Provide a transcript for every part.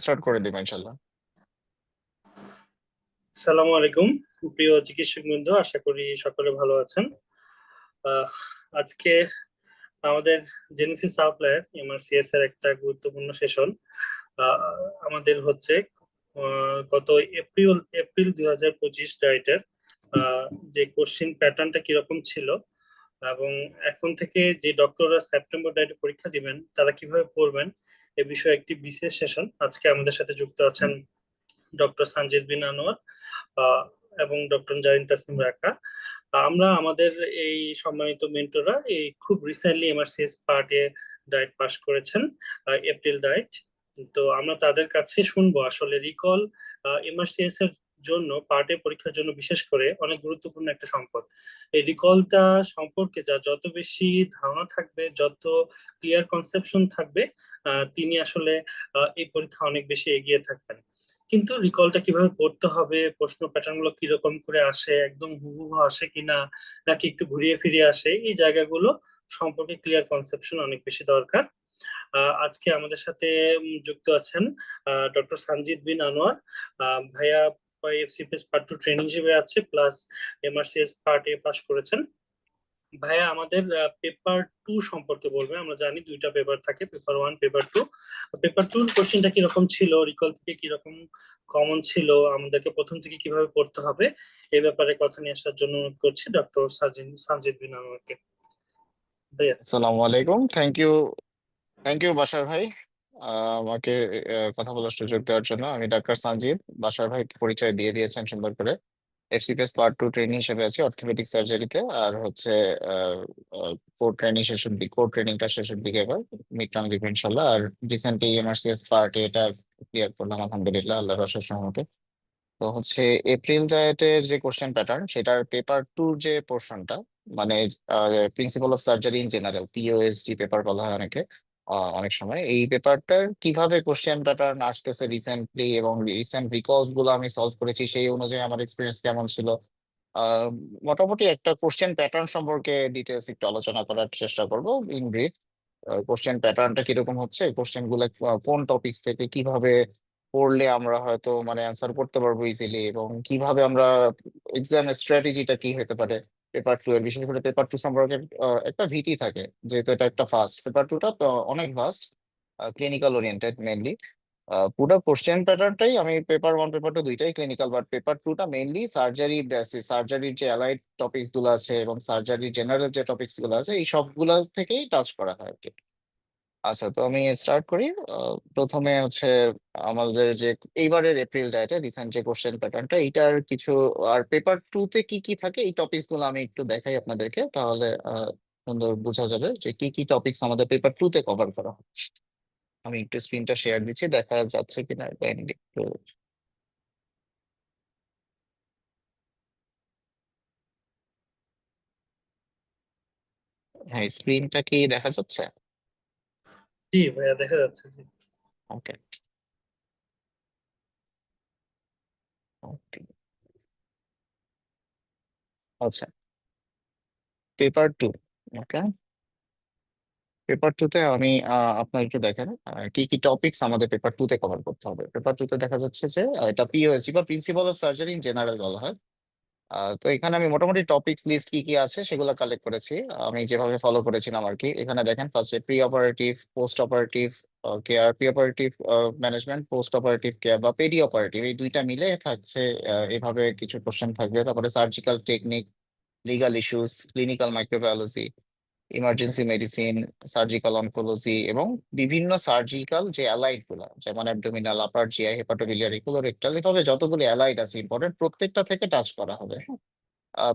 Start করে দিব ইনশাল্লাহ। আসসালামু আলাইকুম। প্রিয় চিকিৎসক বৃন্দ, আশা করি সকলে ভালো আছেন। আহ, আজকে আমাদের জেনেসিস সাপ্লায়ার এমআরসিএস এর একটা গুরুত্বপূর্ণ সেশন আমাদের হচ্ছে গত এপ্রিল এপ্রিল 2025 ডায়েটের যে কোশ্চিন প্যাটার্নটা কিরকম ছিল এবং এখন থেকে যে ডক্টররা সেপ্টেম্বর ডায়েটে পরীক্ষা দিবেন তারা কিভাবে পড়বেন এ বিষয়ে একটি বিশেষ সেশন আজকে আমাদের সাথে যুক্ত আছেন ডক্টর সঞ্জিত বিন আনোয়ার আহ, এবং ডক্টর জারিন তাসনিম রাকা। আমরা আমাদের এই সম্মানিত মেন্টররা এই খুব রিসেন্টলি এমআরসিএস পার্ট এ ডায়েট পাস করেছেন, এপ্রিল ডায়েট। তো আমরা তাদের কাছে শুনবো আসলে রিকল এমআরসিএস এর জন্য পার্ট এ পরীক্ষার জন্য বিশেষ করে অনেক গুরুত্বপূর্ণ একটা সম্পদ। এই রিকলটা সম্পর্কে যা যত বেশি ধারণা থাকবে, যত ক্লিয়ার কনসেপশন থাকবে, তিনি আসলে এই পরীক্ষা অনেক বেশি এগিয়ে থাকবেন। কিন্তু রিকলটা কিভাবে পড়তে হবে, প্রশ্ন প্যাটার্ন গুলো কিরকম করে আসে, একদম হুবহু আসে কিনা নাকি একটু ঘুরিয়ে ফিরিয়ে আসে, এই জায়গাগুলো সম্পর্কে ক্লিয়ার কনসেপশন অনেক বেশি দরকার। আজকে আমাদের সাথে যুক্ত আছেন ডক্টর সঞ্জিত বিন আনোয়ার। ভাইয়া এফসিপিএস পার্ট টু ট্রেনিং হিসেবে আছে, plus MRCS part A pass করেছেন। ভাইয়া আমাদের পেপার টু সম্পর্কে বলবে। আমরা জানি দুইটা পেপার থাকে, paper one, paper two. Paper টুর কোশ্চেনটা কিরকম ছিল, রিকল থেকে কিরকম কমন ছিল, আমাদেরকে প্রথম থেকে কিভাবে পড়তে হবে, এই ব্যাপারে কথা নিয়ে আসার জন্য অনুরোধ করছি ডক্টর সানজিদ বিন আমাকে। ভাইয়া। আসসালামু আলাইকুম। থ্যাংক ইউ বাশার ভাই, আমাকে কথা বলার সুযোগ দেওয়ার জন্য। আমি ডাক্তার সঞ্জিত। বাশার ভাই পরিচয় দিয়ে দিয়েছেন সুন্দর করে। এফসিপিএস পার্ট টু ট্রেনিং হিসেবে আছি অর্থোপেডিক সার্জারিতে। আর হচ্ছে কোর ট্রেনিংটা শেষের দিকে এবার মিড টার্ম দিব ইনশাল্লাহ। আর রিসেন্টলি এমআরসিএস পার্ট এটা ক্লিয়ার করলাম আলহামদুলিল্লাহ, আল্লাহর অশেষ রহমতে। তো হচ্ছে এপ্রিল ডায়েটের যে কোশ্চেন প্যাটার্ন, সেটার পেপার টুর যে পোর্শনটা, মানে principle of surgery in general, POSG paper বলা হয় অনেকে। অনেক সময় এই পেপারটার কিভাবে কোশ্চেন প্যাটার্ন আসতেছে রিসেন্টলি এবং রিসেন্ট রিকলস গুলো আমি সলভ করেছি, সেই অনুযায়ী আমার এক্সপিরিয়েন্স কেমন ছিল, আহ, মোটামুটি একটা কোশ্চেন প্যাটার্ন সম্পর্কে ডিটেলস একটু আলোচনা করার চেষ্টা করব ইন ব্রিফ। কোশ্চেন প্যাটার্নটা কিরকম হচ্ছে, কোশ্চেন গুলো কোন টপিকস থেকে কিভাবে পড়লে আমরা হয়তো মানে অ্যান্সার করতে পারবো ইজিলি, এবং কিভাবে আমরা এক্সাম স্ট্র্যাটেজিটা কি হতে পারে পেপার টু এর। বিশেষ করে পেপার টু সম্পর্কে একটা ভীতি থাকে, যেহেতু এটা একটা ফাস্ট পেপার টুটা, অনেক ফাস্ট, ক্লিনিক্যাল ওরিয়েন্টেড মেনলি। পুরো কোশ্চেন প্যাটার্নটাই, আমি পেপার ওয়ান পেপার টু দুইটাই ক্লিনিক্যাল, বাট পেপার টুটা মেইনলি সার্জারি বেসিস, সার্জারির যে অ্যালাইড টপিকস গুলো আছে এবং সার্জারি জেনারেল যে টপিকস গুলো আছে, এই সবগুলা থেকেই টাচ করা হয় আর কি। আচ্ছা, তো আমি স্টার্ট করি। প্রথমে হচ্ছে আমাদের যে এইবারের এপ্রিল ডায়েটে রিসেন্ট যে কোশ্চেন প্যাটার্নটা, এইটার কিছু, আর পেপার টু তে কি কি থাকে এই টপিকস গুলো আমি একটু দেখাই আপনাদেরকে, তাহলে সুন্দর বোঝা যাবে যে কি কি টপিকস আমাদের পেপার টু তে কভার করা হয়। আমি একটু স্ক্রিনটা শেয়ার দিচ্ছি, দেখা যাচ্ছে কিনা কাইন্ডলি একটু। হ্যাঁ, স্ক্রিনটা কি দেখা যাচ্ছে? জি ভাইয়া, দেখা যাচ্ছে। জি। ওকে, ওকে। আচ্ছা, পেপার টু। ওকে, পেপার টু তে আমি আপনার একটু দেখেন কি কি টপিকস আমাদের পেপার টু তে কভার করতে হবে। পেপার টু তে দেখা যাচ্ছে যে এটা পিওএসজি বা principal of surgery in general বলা হয়। তো এখানে আমি মোটামুটি টপিকস লিস্ট কি কি আছে সেগুলো কালেক্ট করেছি, আমি যেভাবে ফলো করেছিলাম আর কি। এখানে দেখেন, ফার্স্টে pre operative, post operative care, pre operative management, post operative care বা পেরি অপারেটিভ, এই দুইটা মিলে থাকছে। এভাবে কিছু কোশ্চেন থাকবে। তারপরে surgical technique, legal issues, clinical microbiology, emergency medicine, surgical oncology এবং বিভিন্ন সার্জিক্যাল যে অ্যালাইড গুলা, যেমন অ্যাবডোমিনাল, আপার জিআই, হেপাটোবিলিয়ারি, কোলোরেক্টাল, এভাবে যতগুলো অ্যালাইড আছে ইম্পর্টেন্ট, প্রত্যেকটা থেকে টাচ করা হবে। হ্যাঁ?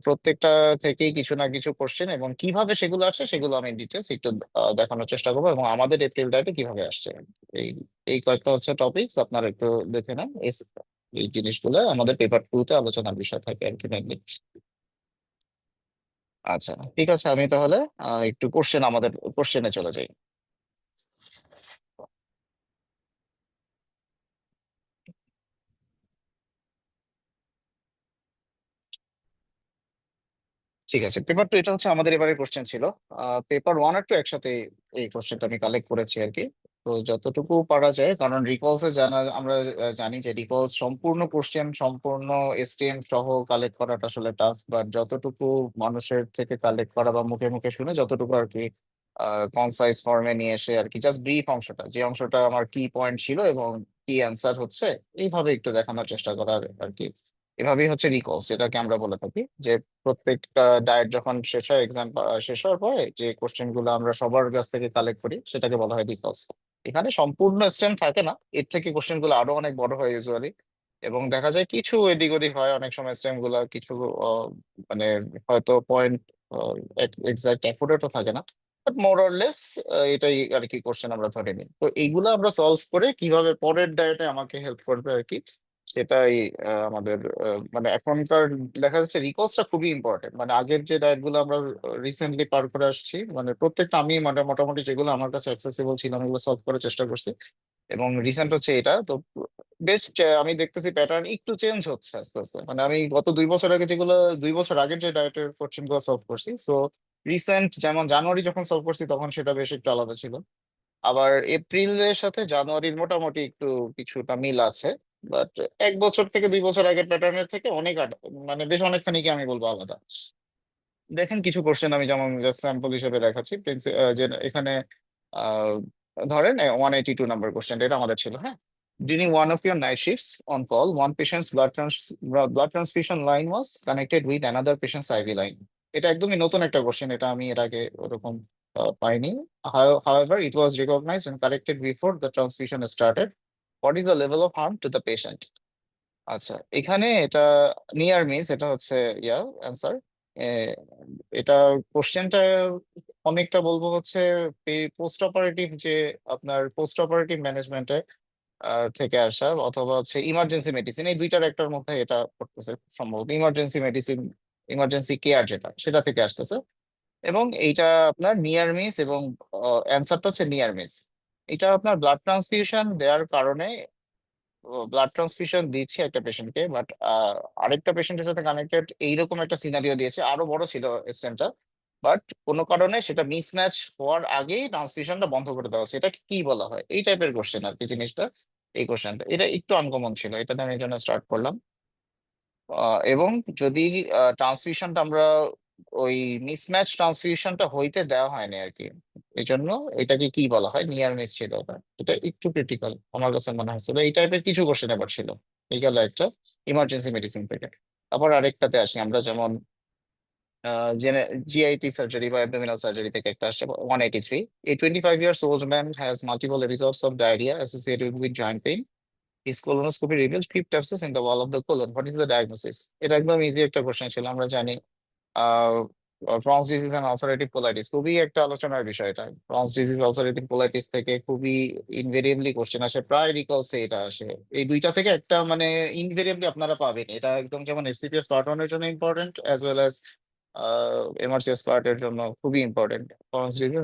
প্রত্যেকটা থেকেই কিছু না কিছু কোশ্চেন, এবং কিভাবে সেগুলো আসছে সেগুলো আমি ডিটেলস একটু দেখানোর চেষ্টা করবো, এবং আমাদের এপ্রিল ডায়েটে কিভাবে আসছে। এই এই কয়েকটা হচ্ছে টপিকস, আপনারা একটু দেখে নেন। এই জিনিসগুলো আমাদের পেপার টু তে আলোচনার বিষয় থাকে আর কি mainly। আচ্ছা, ঠিক আছে, আমি তাহলে একটু আমাদের কোশ্চেনে চলে যাই। ঠিক আছে, পেপার টু এটা হচ্ছে আমাদের এবারে কোশ্চেন ছিল। পেপার ওয়ান আর টু একসাথে এই কোশ্চেনটা আমি কালেক্ট করেছি আর কি। তো যতটুকু পারা যায়, কারণ রিকলসে জানা আমরা জানি যে রিকলস সম্পূর্ণ কোশ্চেন সম্পূর্ণ এসটিএম সহ কালেক্ট করাটা আসলে টাফ, বাট যতটুকু মানুষের থেকে কালেক্ট করা বা মুখে মুখে শুনে যতটুকু আর কি কনসাইজ ফর্মে নিয়ে এসে আর কি জাস্ট ব্রিফ অংশটা, যে অংশটা আমার কি পয়েন্ট ছিল এবং কি অ্যান্সার হচ্ছে, এইভাবে একটু দেখানোর চেষ্টা করার আর কি। এভাবেই হচ্ছে রিকলস, যেটাকে আমরা বলে থাকি যে প্রত্যেকটা ডায়েট যখন শেষ হয়, এক্সাম শেষ হওয়ার পরে যে কোশ্চেন গুলো আমরা সবার কাছ থেকে কালেক্ট করি সেটাকে বলা হয় রিকলস। এখানে সম্পূর্ণ স্ট্রেন্থ থাকে না, এর থেকে কোশ্চেন গুলো আরো অনেক বড় হয় ইউজুয়ালি, এবং দেখা যায় কিছু এদিক ওদিক হয় অনেক সময়, স্ট্রেন্থ গুলা কিছু মানে হয়তো পয়েন্ট এক্সাক্ট অ্যাকুরেটও থাকে না, বাট মোর অর লেস এটাই আর কি কোশ্চেন আমরা ধরে নিই। তো এইগুলো আমরা সলভ করে কিভাবে পরের ডায়েটে আমাকে হেল্প করবে আর কি, সেটাই আমাদের মানে এখনকার দেখা যাচ্ছে রিকলসটা খুবই ইম্পর্টেন্ট। মানে আগের যে ডায়েট গুলো আমরা রিসেন্টলি পার করে আসছি, মানে প্রত্যেকটা আমি মানে মোটামুটি যেগুলো আমার কাছে অ্যাক্সেসিবল ছিল আমি এগুলো সলভ করার চেষ্টা করছি, এবং রিসেন্ট হচ্ছে এটা তো বেশ আমি দেখতেছি প্যাটার্ন একটু চেঞ্জ হচ্ছে আস্তে আস্তে। মানে আমি গত 2 বছর আগে যেগুলো, 2 বছর আগের যে ডায়েটের কোশ্চেন গুলো সলভ করছি, সো রিসেন্ট যেমন জানুয়ারি যখন সলভ করছি তখন সেটা বেশ একটু আলাদা ছিল। আবার এপ্রিলের সাথে জানুয়ারির মোটামুটি একটু কিছুটা মিল আছে, বাট 1 বছর থেকে 2 বছর আগের প্যাটার্নের থেকে অনেক মানে বেশ অনেকখানি কি আমি বলবো আলাদা। দেখেন কিছু কোশ্চেন আমি যেমন জাস্ট স্যাম্পল হিসেবে দেখাচ্ছি, যে এখানে আহ, ধরেন 182 নাম্বার কোশ্চেন, এটা আমাদের ছিল, হ্যাঁ। During one of your night shifts on call, one patient's blood transfusion line was connected with another patient's IV line. এটা একদমই নতুন একটা কোশ্চেন, এটা আমি এর আগে ওরকম পাইনি। However, it was recognized and corrected before the transfusion started. What is the level of harm to the patient? আচ্ছা, এখানে এটা নিয়ার মিস, এটা হচ্ছে ইয়া অ্যান্সার। এটা কোশ্চেনটা অনেকটা বলবো হচ্ছে পোস্ট অপারেটিভ, যে আপনার পোস্ট অপারেটিভ ম্যানেজমেন্টে থেকে আসা, অথবা হচ্ছে ইমার্জেন্সি মেডিসিন, এই দুইটার একটার মধ্যে এটা পড়তেছে সম্ভবত। ইমার্জেন্সি মেডিসিন, ইমার্জেন্সি কেয়ার যেটা, সেটা থেকে আসতেছে। এবং এইটা আপনার নিয়ার মিস, এবং অ্যান্সারটা হচ্ছে নিয়ার মিস। এটা আপনার ব্লাড ট্রান্সফিউশন দেওয়ার কারণে ব্লাড ট্রান্সফিউশন দিচ্ছে একটা পেশেন্টকে, বাট আরেকটা পেশেন্টের সাথে কানেক্টেড এইরকম একটা সিনারিও দিয়েছে, আরো বড় ছিল স্টেনটা, বাট কোনো কারণে সেটা মিসম্যাচ হওয়ার আগেই ট্রান্সফিউশনটা বন্ধ করে দেওয়া হচ্ছে। এটা কি বলা হয়, এই টাইপের কোশ্চেন আর কি জিনিসটা। এই কোশ্চেনটা এটা একটু আনকমন ছিল, এটাতে আমি এই জন্য স্টার্ট করলাম। এবং যদি ট্রান্সফিউশনটা আমরা ওই মিসম্যাচ ট্রান্সফিউশনটা হইতে দেওয়া হয়নি আর কি, এই জন্য এটাকে কি বলা হয়, নিয়ার মিস ছিল ওটা। এটা একটু ক্রিটিক্যাল আমার কাছে মনে হয়েছিল। এই টাইপের কিছু কোশ্চেন এবার ছিল। এই গেল একটা ইমার্জেন্সি মেডিসিন থেকে। তারপর আরেকটাতে আসি আমরা, যেমন জিআইটি সার্জারি বা অ্যাবডোমিনাল সার্জারি থেকে একটা আসছে 183। A 25 years old man has multiple episodes of diarrhea associated with joint pain. His colonoscopy reveals crypt abscess in the wall of the colon. What is the diagnosis? এটা একদম easy একটা question ছিল, আমরা জানি Crohn's disease and ulcerative colitis খুবই একটা আলোচনার বিষয়। এটা ক্রনস ডিজিজ আলসারেটিভ কোলাইটিস থেকে খুবই ইনভেরিয়েবলি কোশ্চেন আসে, প্রায় রিকলসে এটা আসে। এই দুইটা থেকে একটা মানে ইনভেরিয়েবলি আপনারা পাবেন, এটা একদম যেমন এফসিপিএস পার্ট 1 এর জন্য important, as well as MRCS পার্টের জন্য খুবই important. Crohn's disease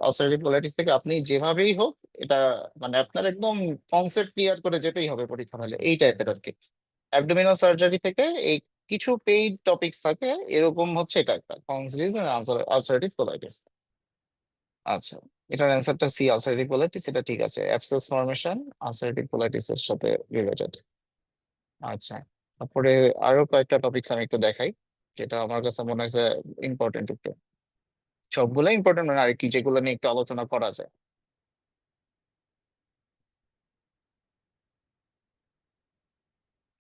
ulcerative colitis থেকে আপনি যেভাবেই হোক এটা মানে আপনার একদম কনসেপ্ট ক্লিয়ার করে যেতেই হবে পরীক্ষা হলে, এই টাইপের আর কি। অ্যাবডোমিনাল সার্জারি থেকে এই কিছু পেইড টপিকস থাকে, এরকম হচ্ছে এটা একটা কনসিলিজ আলসারেটিভ কোলাইটিস। আচ্ছা, এটার অ্যান্সারটা সি, আলসারেটিভ কোলাইটিস, এটা ঠিক আছে। অ্যাবসেস ফর্মেশন আলসারেটিভ কোলাইটিস এর সাথে রিলেটেড। আচ্ছা, তারপরে আরো কয়েকটা টপিকস আমি একটু দেখাই, যেটা আমার কাছে মনে হয়েছে ইম্পর্টেন্ট একটু। সবগুলো ইম্পর্টেন্ট মানে আর কি, যেগুলো নিয়ে একটু আলোচনা করা যায়।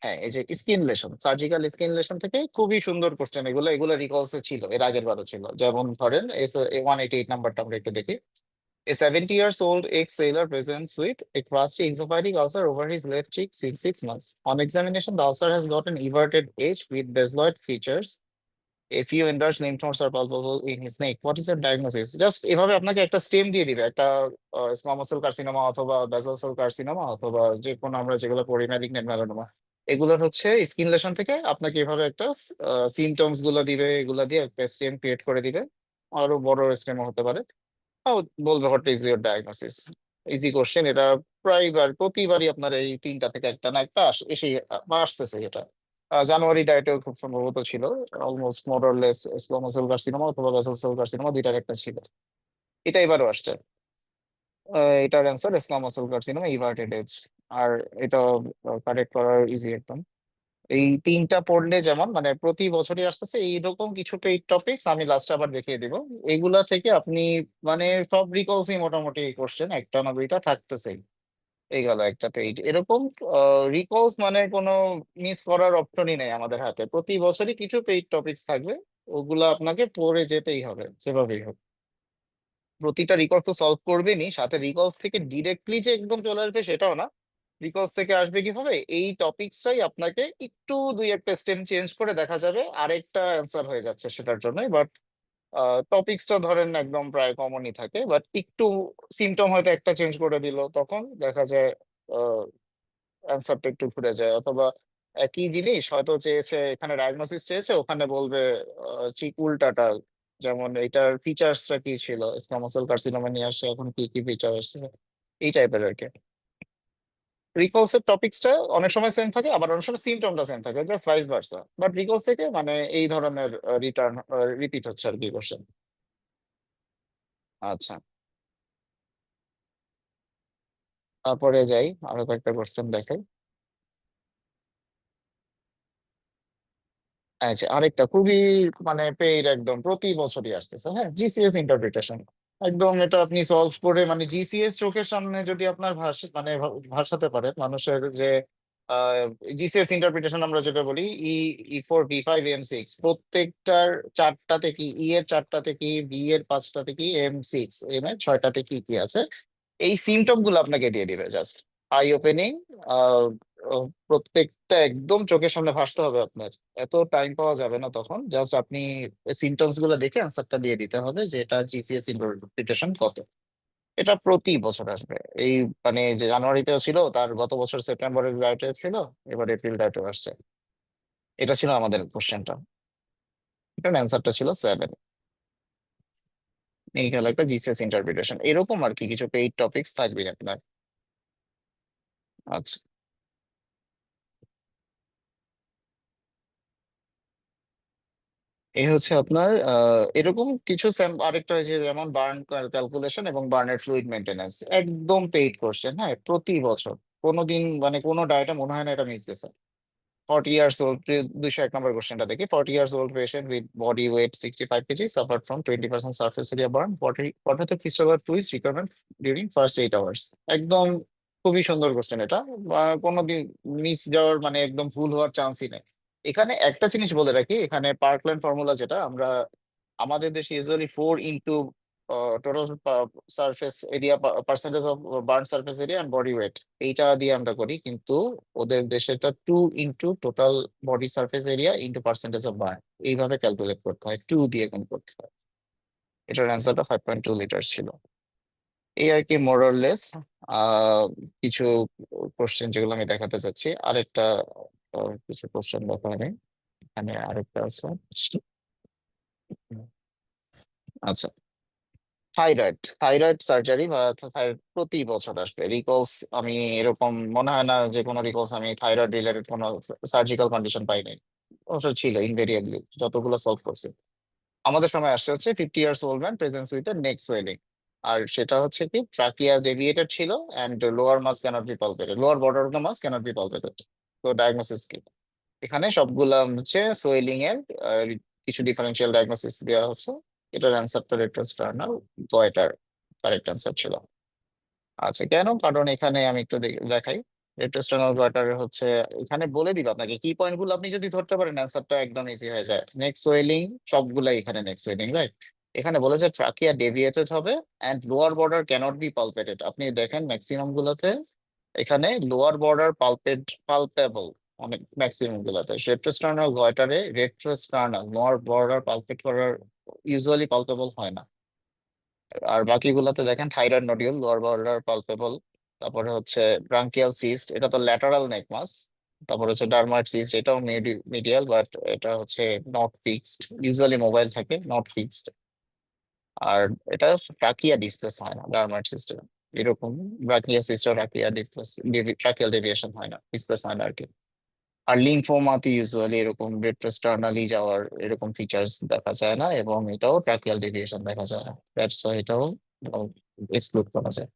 হ্যাঁ, এই যে skin lesion, surgical skin lesion থেকে খুবই সুন্দর কোশ্চেন এগুলো, এগুলো রিকলসে ছিল, এর আগের বারও ছিল। যেমন ধরেন 188 নাম্বারটা আমরা একটু দেখি। A 70 years old ex-sailor presents with a crusty exophytic ulcer over his left cheek since 6 months. On examination, the ulcer has got an everted edge with basaloid features. A few enlarged lymph nodes are palpable in his neck. What is your diagnosis? Just এভাবে আপনাকে একটা stem দিয়ে দিবে, একটা squamous cell carcinoma অথবা basal cell carcinoma, অথবা যে কোনো আমরা যেগুলো পড়ি ম্যালিগন্যান্ট মেলানোমা, এগুলোর হচ্ছে স্কিন লেশন থেকে আপনাকে এভাবে একটা সিমটমস গুলো দিবে, এগুলো দিয়ে একটা স্টেম ক্রিয়েট করে দিবে। আরো বড় স্টেমও হতে পারে। বলবে what is your diagnosis. Easy question এটা, প্রায়বার প্রতিবারই আপনার এই তিনটা থেকে একটা না একটা এসেই বা আসতেছে এটা। জানুয়ারি ডায়েটেও খুব সম্ভবত ছিল, অলমোস্ট মোরলেস স্কোয়ামাস সেল কার্সিনোমা অথবা বেসাল সেল কার্সিনোমা, দুইটার একটা ছিল। এটা এবারও আসছে। এটার answer squamous cell carcinoma everted edge. আর এটা কারেক্ট করার ইজি একদম। এই তিনটা পড়লে যেমন মানে প্রতি বছরই আসতেছে এইরকম কিছু পেইড টপিকস আমি লাস্টে আবার দেখিয়ে দিব। এইগুলা থেকে আপনি মানে সব রিকলসই মোটামুটি কোশ্চেন একটা না দুইটা থাকতেছেই। এই গেল একটা পেইড এরকম। রিকলস মানে কোনো মিস করার অপশনই নেই আমাদের হাতে, প্রতি বছরই কিছু পেইড টপিকস থাকবে, ওগুলা আপনাকে পড়ে যেতেই হবে যেভাবেই হোক। প্রতিটা রিকলস তো সলভ করবেনই, সাথে রিকলস থেকে ডিরেক্টলি যে একদম চলে আসবে সেটাও না। রিকলস থেকে আসবে কিভাবে, এই টপিকসটাই আপনাকে একটু দুই একটা স্টেপ চেঞ্জ করে দেখা যাবে আরেকটা অ্যান্সার হয়ে যাচ্ছে সেটার জন্য। বাট টপিকসটা ধরেন একদম প্রায় কমনই থাকে, বাট একটু সিমটম হয়তো একটা চেঞ্জ করে দিল, তখন দেখা যায় অ্যান্সারটা একটু ঘুরে যায়। অথবা একই জিনিস হয়তো চেয়েছে, এখানে ডায়াগনোসিস চেয়েছে, ওখানে বলবে ঠিক উল্টাটা। যেমন এটার ফিচার্সটা কি ছিল, স্কোয়ামাস সেল কার্সিনোমা নিয়ে আসছে, এখন কি কি ফিচার আসছে, এই টাইপের আর কি। রিকলস এর টপিকসটা অনেক সময় সেম থাকে, আবার অনেক সময় সিমটমটা সেম থাকে, just vice versa. But recalls থেকে মানে এই ধরনের রিটার্ন রিপিট হচ্ছে আর কি কোশ্চেন। আচ্ছা, তারপরে যাই আরো কয়েকটা কোশ্চেন দেখাই। আচ্ছা, আরেকটা খুবই মানে পেইড একদম প্রতি বছরই আসতেছে, হ্যাঁ, জিসিএস ইন্টারপ্রিটেশন। একদম এটা আপনি সলভ করে মানে জিসিএস চোখের সামনে যদি আপনার মানে ভাসাতে পারে মানুষের যে জিসিএস ইন্টারপ্রিটেশন আমরা যেটা বলি, E4 B5 M6, প্রত্যেকটার চারটাতে কি, ই এর চারটাতে কি, বি এর পাঁচটাতে কি, M6 এম এর ছয়টাতে কি কি আছে, এই সিমটম গুলো আপনাকে দিয়ে দিবে। জাস্ট আই ওপেনিং, প্রত্যেকটা একদম চোখের সামনে ভাসতে হবে আপনার। এত টাইম পাওয়া যাবে না তখন, জাস্ট আপনি সিমটমস গুলো দেখে অ্যান্সারটা দিয়ে দিতে হবে যে এটা জিসিএস ইন্টারপ্রিটেশন কত। এটা প্রতি বছর আসবে। এই মানে যে জানুয়ারিতেও ছিল, তার গত বছর সেপ্টেম্বরের ডায়েটে ছিল, এবার এপ্রিল ডায়েটে আসছে। এটা ছিল আমাদের কোশ্চেনটা, এটার অ্যান্সারটা ছিল 7। এই গেল একটা জিসিএস ইন্টারপ্রিটেশন, এরকম আর কি কিছু পেইড টপিকস থাকবে আপনার। আচ্ছা, এই হচ্ছে আপনার এরকম কিছু আরেকটা হয়েছে যেমন বার্ন ক্যালকুলেশন এবং বার্নের ফ্লুইড মেনটেন্যান্স, একদম পেইড কোশ্চেন, হ্যাঁ, প্রতি বছর। কোনোদিন মানে কোনো ডায়েটে মনে হয় না এটা মিস গেছে। 40 years old, 201 নম্বর কোশ্চেনটা দেখি। 40 years old patient with body weight 65 kg suffered from 20% surface area burn. What are the physical fluids requirement during first 8 hours? একদম খুবই সুন্দর কোশ্চেন এটা। কোনোদিন মিস যাওয়ার মানে একদম ভুল হওয়ার চান্সই নেই। এখানে একটা জিনিস বলে রাখি, এখানে পার্কল্যান্ড ফর্মুলা যেটা আমরা আমাদের দেশে usually 4 into total surface area, percentage of burn surface area and body weight, এইটা দিয়ে আমরা করি। কিন্তু ওদের দেশেটা 2 into total body surface area into percentage of burn, এইভাবে ক্যালকুলেট করতে হয়, 2 দিয়ে গুণ করতে হয়। এটার অ্যান্সারটা 5.2 লিটার ছিল। এই আর কি মোরলেস আহ কিছু কোশ্চেন যেগুলো আমি দেখাতে চাচ্ছি। আরেকটা কিছু কোশ্চেন দেখা হয় এখানে, আরেকটা আছে। আচ্ছা, থাইরয়েড থাইরয়েড সার্জারি বা থাইরয়েড প্রতি বছর আসবে রিকলস। আমি এরকম মনে হয় না যে কোনো রিকলস আমি থাইরয়েড রিলেটেড কোনো সার্জিক্যাল কন্ডিশন পাইনি। অবশ্য ছিল ইনভেরিয়েবলি যতগুলো সলভ করছে। আমাদের সময় আসছে হচ্ছে 50 years old man presence with neck swelling. আর সেটা হচ্ছে কি ট্রাকিয়া ডেভিয়েটেড ছিল and lower mass can't be palpated, lower border of the mass can't be palpated. তো ডায়াগনোসিস কি, এখানে সবগুলা হচ্ছে সোয়েলিং এর কিছু ডিফারেন্সিয়াল ডায়াগনোসিস দেওয়া হচ্ছে। এটার অ্যান্সারটা রেট্রোস্টার্নাল গয়টার কারেক্ট অ্যান্সার ছিল। আচ্ছা, কেন, কারণ এখানে আমি একটু দেখাই। রেট্রোস্টার্নাল গয়টার হচ্ছে এখানে বলে দিবে আপনাকে কি পয়েন্ট গুলো, আপনি যদি ধরতে পারেন অ্যান্সারটা একদম ইজি হয়ে যায়। নেক্সট সোয়েলিং, সবগুলাই এখানে নেক্সট সোয়েলিং, রাইট। এখানে বলেছে ট্রাকিয়া ডেভিয়েটেড হবে and lower border can't be palpated. আপনি দেখেন ম্যাক্সিমাম গুলোতে এখানে লোয়ার বর্ডার পালপেবল, অনেক ম্যাক্সিমাম গুলাতে। রেট্রোস্টার্নাল গয়টারে রেট্রোস্টার্নাল লোয়ার বর্ডার পালপেট করার ইউজুয়ালি পালপেবল হয় না। আর বাকিগুলোতে দেখেন thyroid nodule lower border palpable, তারপরে হচ্ছে ব্রাঙ্কিয়াল সিস্ট, এটা তো ল্যাটারাল নেক মাস। তারপরে হচ্ছে ডার্মাইড সিস্ট, এটাও মিডিয়াল, বাট এটা হচ্ছে নট ফিক্সড, ইউজুয়ালি মোবাইল থাকে, নট ফিক্সড। আর এটা ট্রাকিয়া ডিসপ্লেস হয় না ডার্মাইড সিস্টেম, এরকম। ব্রাকিয়া system trachea displace, tracheal deviation হয় না, ডিসপ্লেস হয় না আর কি। আর লিম্ফোমাতে ইউজুয়ালি এরকম রেট্রোস্টার্নালি যাওয়ার এরকম ফিচার্স দেখা যায় না, এবং এটাও ট্রাকিয়াল ডেভিয়েশন দেখা যায় না, দ্যাটস এটাও এক্সক্লুড করা যায়।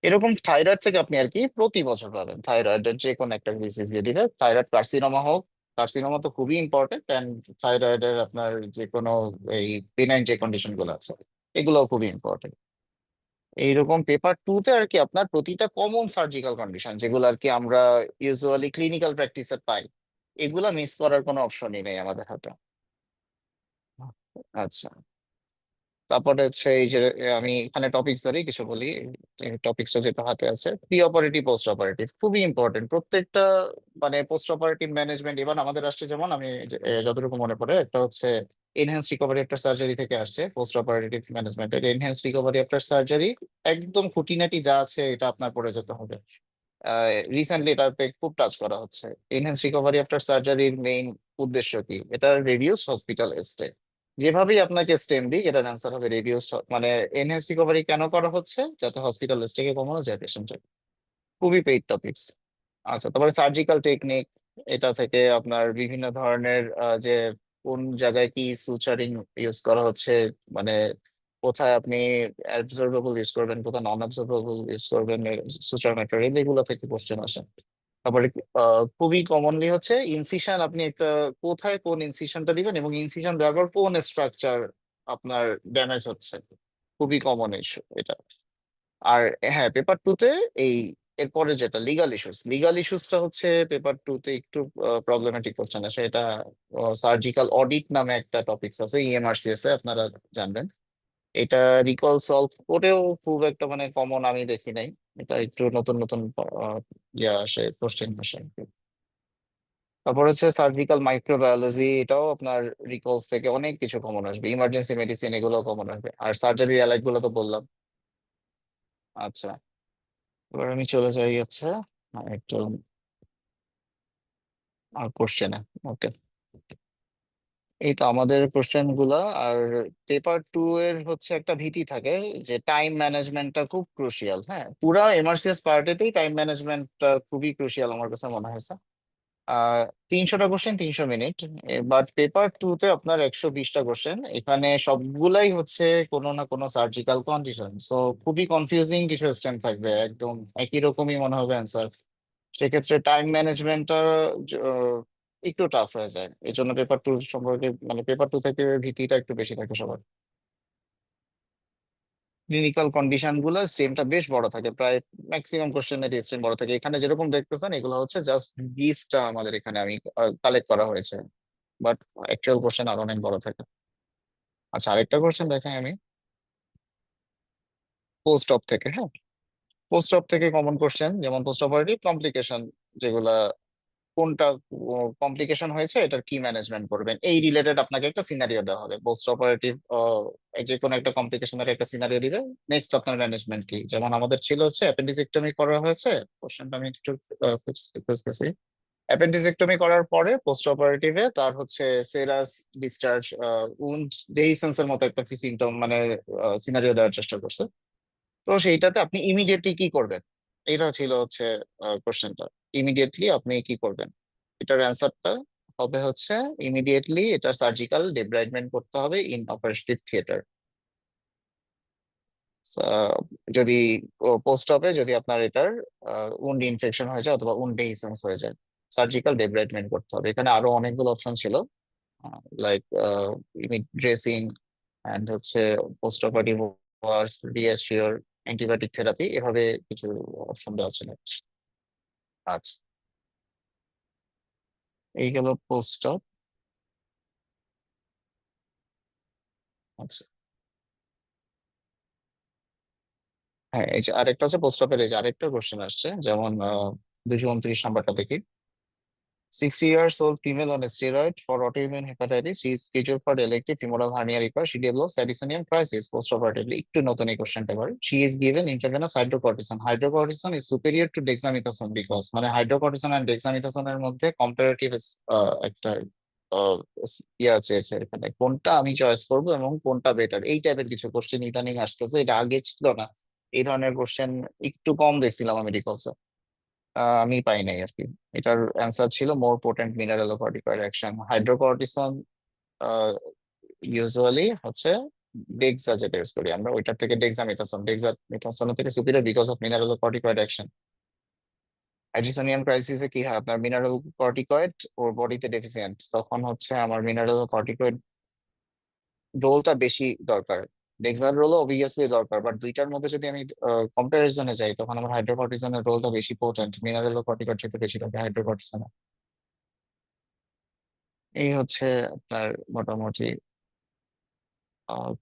এরকম থাইরয়েড থেকে আপনি আর কি প্রতি বছর পাবেন, থাইরয়েডের যে কোনো একটা ডিজিজ দিয়ে দিবে, থাইরয়েড কার্সিনোমা হোক, কার্সিনোমা তো খুবই ইম্পর্টেন্ট, অ্যান্ড থাইরয়েডের আপনার যে কোনো এই বেনাইন যে কন্ডিশন গুলো আছে এগুলোও খুবই ইম্পর্টেন্ট। এইরকম পেপার টু তে আর কি আপনার প্রতিটা কমন সার্জিক্যাল কন্ডিশন যেগুলো আর কি আমরা ইউজুয়ালি ক্লিনিক্যাল প্র্যাকটিসে পাই, এগুলা মিস করার কোনো অপশনই নেই আমাদের হাতে। আচ্ছা, তারপরে হচ্ছে এই যে আমি এখানে টপিকস ধরি কিছু বলি, টপিকসটা যেটা হাতে আছে, প্রি অপারেটিভ পোস্ট অপারেটিভ খুবই ইম্পর্টেন্ট প্রত্যেকটা, মানে পোস্ট অপারেটিভ ম্যানেজমেন্ট এবার আমাদের আসছে, যেমন আমি যতটুকু মনে পড়ে একটা হচ্ছে এনহ্যান্স রিকভারি আফটার সার্জারি থেকে আসছে পোস্ট অপারেটিভ ম্যানেজমেন্টের, এনহ্যান্স রিকভারি আফটার সার্জারি একদম খুঁটিনাটি যা আছে এটা আপনার পড়ে যেতে হবে। রিসেন্টলি এটাতে খুব টাচ করা হচ্ছে, এনহ্যান্স রিকভারি আফটার সার্জারির মেইন উদ্দেশ্য কি, এটা রিডিউস হসপিটাল স্টে। যেভাবেই আপনাকে স্টেম দিই এটার অ্যান্সার হবে রিডিউস, মানে এনহ্যান্স রিকভারি কেন করা হচ্ছে, যাতে হসপিটাল স্টে কে কমানো যায় পেশেন্টের। খুবই পেইড টপিকস। আচ্ছা, তারপরে সার্জিক্যাল টেকনিক, এটা থেকে আপনার বিভিন্ন ধরনের যে কোন জায়গায় কি সুচারিং ইউজ করা হচ্ছে, মানে কোথায় আপনি অ্যাবজর্বেবল ইউজ করবেন, কোথায় নন অ্যাবজর্বেবল ইউজ করবেন, সুচার ম্যাটেরিয়াল এগুলো থেকে কোশ্চেন আসে। তারপরে খুবই কমনলি হচ্ছে ইনসিশন, আপনি একটা কোথায় কোন ইনসিশনটা দিবেন এবং ইনসিশন দেওয়ার পর কোন স্ট্রাকচার আপনার ড্যামেজ হচ্ছে, খুবই কমন ইস্যু এটা। আর হ্যাঁ, পেপার টু তে এই এরপরে যেটা লিগাল ইস্যুস, লিগাল ইস্যুসটা হচ্ছে পেপার টু তে একটু প্রবলেমেটিক করছে না সেটা, সার্জিক্যাল অডিট নামে একটা টপিকস আছে ইএমআরসিএস এ, আপনারা জানবেন। এটা রিকল সলভ করেও খুব একটা মানে কমন আমি দেখি নাই, এটা একটু নতুন নতুন ইয়ে আসে, কোশ্চেন আসে। তারপর হচ্ছে সার্জিক্যাল মাইক্রোবায়োলজি, এটাও আপনার রিকলস থেকে অনেক কিছু কমন আসবে, ইমার্জেন্সি মেডিসিন এগুলো কমন আসবে, আর সার্জারি অ্যালাইড গুলো তো বললাম। আচ্ছা, এবার আমি চলে যাই হচ্ছে একটু কোশ্চেনে। ওকে, এই তো আমাদের কোশ্চেন গুলা। আর পেপার টু এর হচ্ছে একটা ভীতি থাকে যে টাইম ম্যানেজমেন্টটা খুব ক্রুশিয়াল, হ্যাঁ পুরা এমআরসিএস পার্টেতেই টাইম ম্যানেজমেন্টটা খুবই ক্রুশিয়াল আমার কাছে মনে হয়েছে। 300টা কোশ্চেন 300 মিনিট, বাট পেপার টু তে আপনার 120টা কোশ্চেন, এখানে সবগুলাই হচ্ছে কোনো না কোনো সার্জিক্যাল কন্ডিশন, সো খুবই কনফিউজিং কিছু স্টেম থাকবে, একদম একই রকমই মনে হবে অ্যান্সার। সেক্ষেত্রে টাইম ম্যানেজমেন্টটা একটু টাফ হয়ে যায়, এই জন্য পেপার টু সম্পর্কে মানে পেপার টু থেকে ভীতিটা একটু বেশি থাকে সবার। ক্লিনিক্যাল কন্ডিশন গুলো স্টেমটা বেশ বড় থাকে, প্রায় ম্যাক্সিমাম কোশ্চেনের স্টেম বড় থাকে, এখানে যেরকম দেখতেছেন এগুলো হচ্ছে জাস্ট বিশটা আমাদের এখানে আমি কালেক্ট করা হয়েছে, বাট অ্যাকচুয়াল কোশ্চেন আরো অনেক বড় থাকে। আচ্ছা, আরেকটা কোশ্চেন দেখাই আমি পোস্ট অপ থেকে, হ্যাঁ পোস্ট অপ থেকে কমন কোশ্চেন যেমন পোস্ট অপারেটিভ কমপ্লিকেশন, যেগুলা কোনটা কমপ্লিকেশন হয়েছে এটার কি ম্যানেজমেন্ট করবেন, এই রিলেটেড আপনাকে একটা সিনারিও দেওয়া হবে পোস্ট অপারেটিভ, যে কোনো একটা কমপ্লিকেশনের একটা সিনারিও দিবে, নেক্সট আপনার ম্যানেজমেন্ট কি, যেমন আমাদের ছিল হচ্ছে অ্যাপেন্ডিসেক্টমি করা হয়েছে, কোশ্চেনটা আমি একটু খুঁজতেছি। অ্যাপেন্ডিসেক্টমি করার পরে পোস্ট অপারেটিভে তার হচ্ছে সেরাস ডিসচার্জ, উন্ড ডেহিসেন্সের মতো একটা সিমটম মানে সিনারিও দেওয়ার চেষ্টা করছে। তো সেইটাতে আপনি ইমিডিয়েটলি কি করবেন, এটা ছিল হচ্ছে কোশ্চেনটা, ইমিডিয়েটলি আপনি কি করবেন। এটার অ্যান্সারটা হবে হচ্ছে ইমিডিয়েটলি এটা সার্জিক্যাল ডেব্রাইডমেন্ট করতে হবে ইন অপারেটিভ থিয়েটার। যদি পোস্ট অপে যদি আপনার এটার উন্ড ইনফেকশন হয়ে যায় অথবা উন্ড ডেহিসেন্স হয়ে যায়, সার্জিক্যাল ডেব্রাইডমেন্ট করতে হবে। এখানে আরো অনেকগুলো অপশন ছিল, লাইক ড্রেসিং অ্যান্ড হচ্ছে post operative wash, reassure, antibiotic therapy, এভাবে কিছু অপশন দেওয়া ছিল। আচ্ছা, এই গেল পোস্ট অপ। আচ্ছা, হ্যাঁ এই যে আরেকটা হচ্ছে পোস্ট অপের, এই যে আরেকটা কোশ্চেন আসছে, যেমন 229 নাম্বারটা দেখি। 60 years old female on steroid for autoimmune hepatitis. She is scheduled for elective femoral hernia repair. She develops addisonium crisis postoperatively. একটু নতুন এই কোশ্চেনটা এবার। She is given intravenous hydrocortisone. Hydrocortisone is superior to dexamethasone because মানে hydrocortisone and ডেক্সামিথাসোনের মধ্যে comparative একটা আহ, ইয়া চেয়েছে এখানে, কোনটা আমি চয়েস করবো এবং কোনটা বেটার, এই টাইপের কিছু কোশ্চেন ইদানিং আসতেছে, এটা আগে ছিল না। এই ধরনের কোশ্চেন একটু কম দেখছিলাম আমি রিকলসে, আমি পাই নাই আর কি। এটার অ্যান্সার ছিল more potent mineralocorticoid action. Hydrocortisone usually হচ্ছে ডেক্সা যেটা ইউজ করি আমরা, ওইটার থেকে ডেক্সামেথাসোন, ডেক্সামেথাসোন থেকে superior because of mineral corticoid action. Addisonian ক্রাইসিসে কি হয়, আপনার মিনারেল কর্টিকয়েড ওর বডিতে ডেফিসিয়েন্ট, তখন হচ্ছে আমার মিনারেল কর্টিকয়েড রোলটা বেশি দরকার। ডেক্সার রোলও অবভিয়াসলি দরকার, বাট দুইটার মধ্যে যদি আমি কম্পারিজনে যাই, তখন আমার হাইড্রোকর্টিসনের রোলটা বেশি পোটেন্ট, মিনারেল কর্টিকয়েড থেকে বেশি থাকে হাইড্রোকর্টিসনে। এই হচ্ছে আপনার মোটামুটি আহ,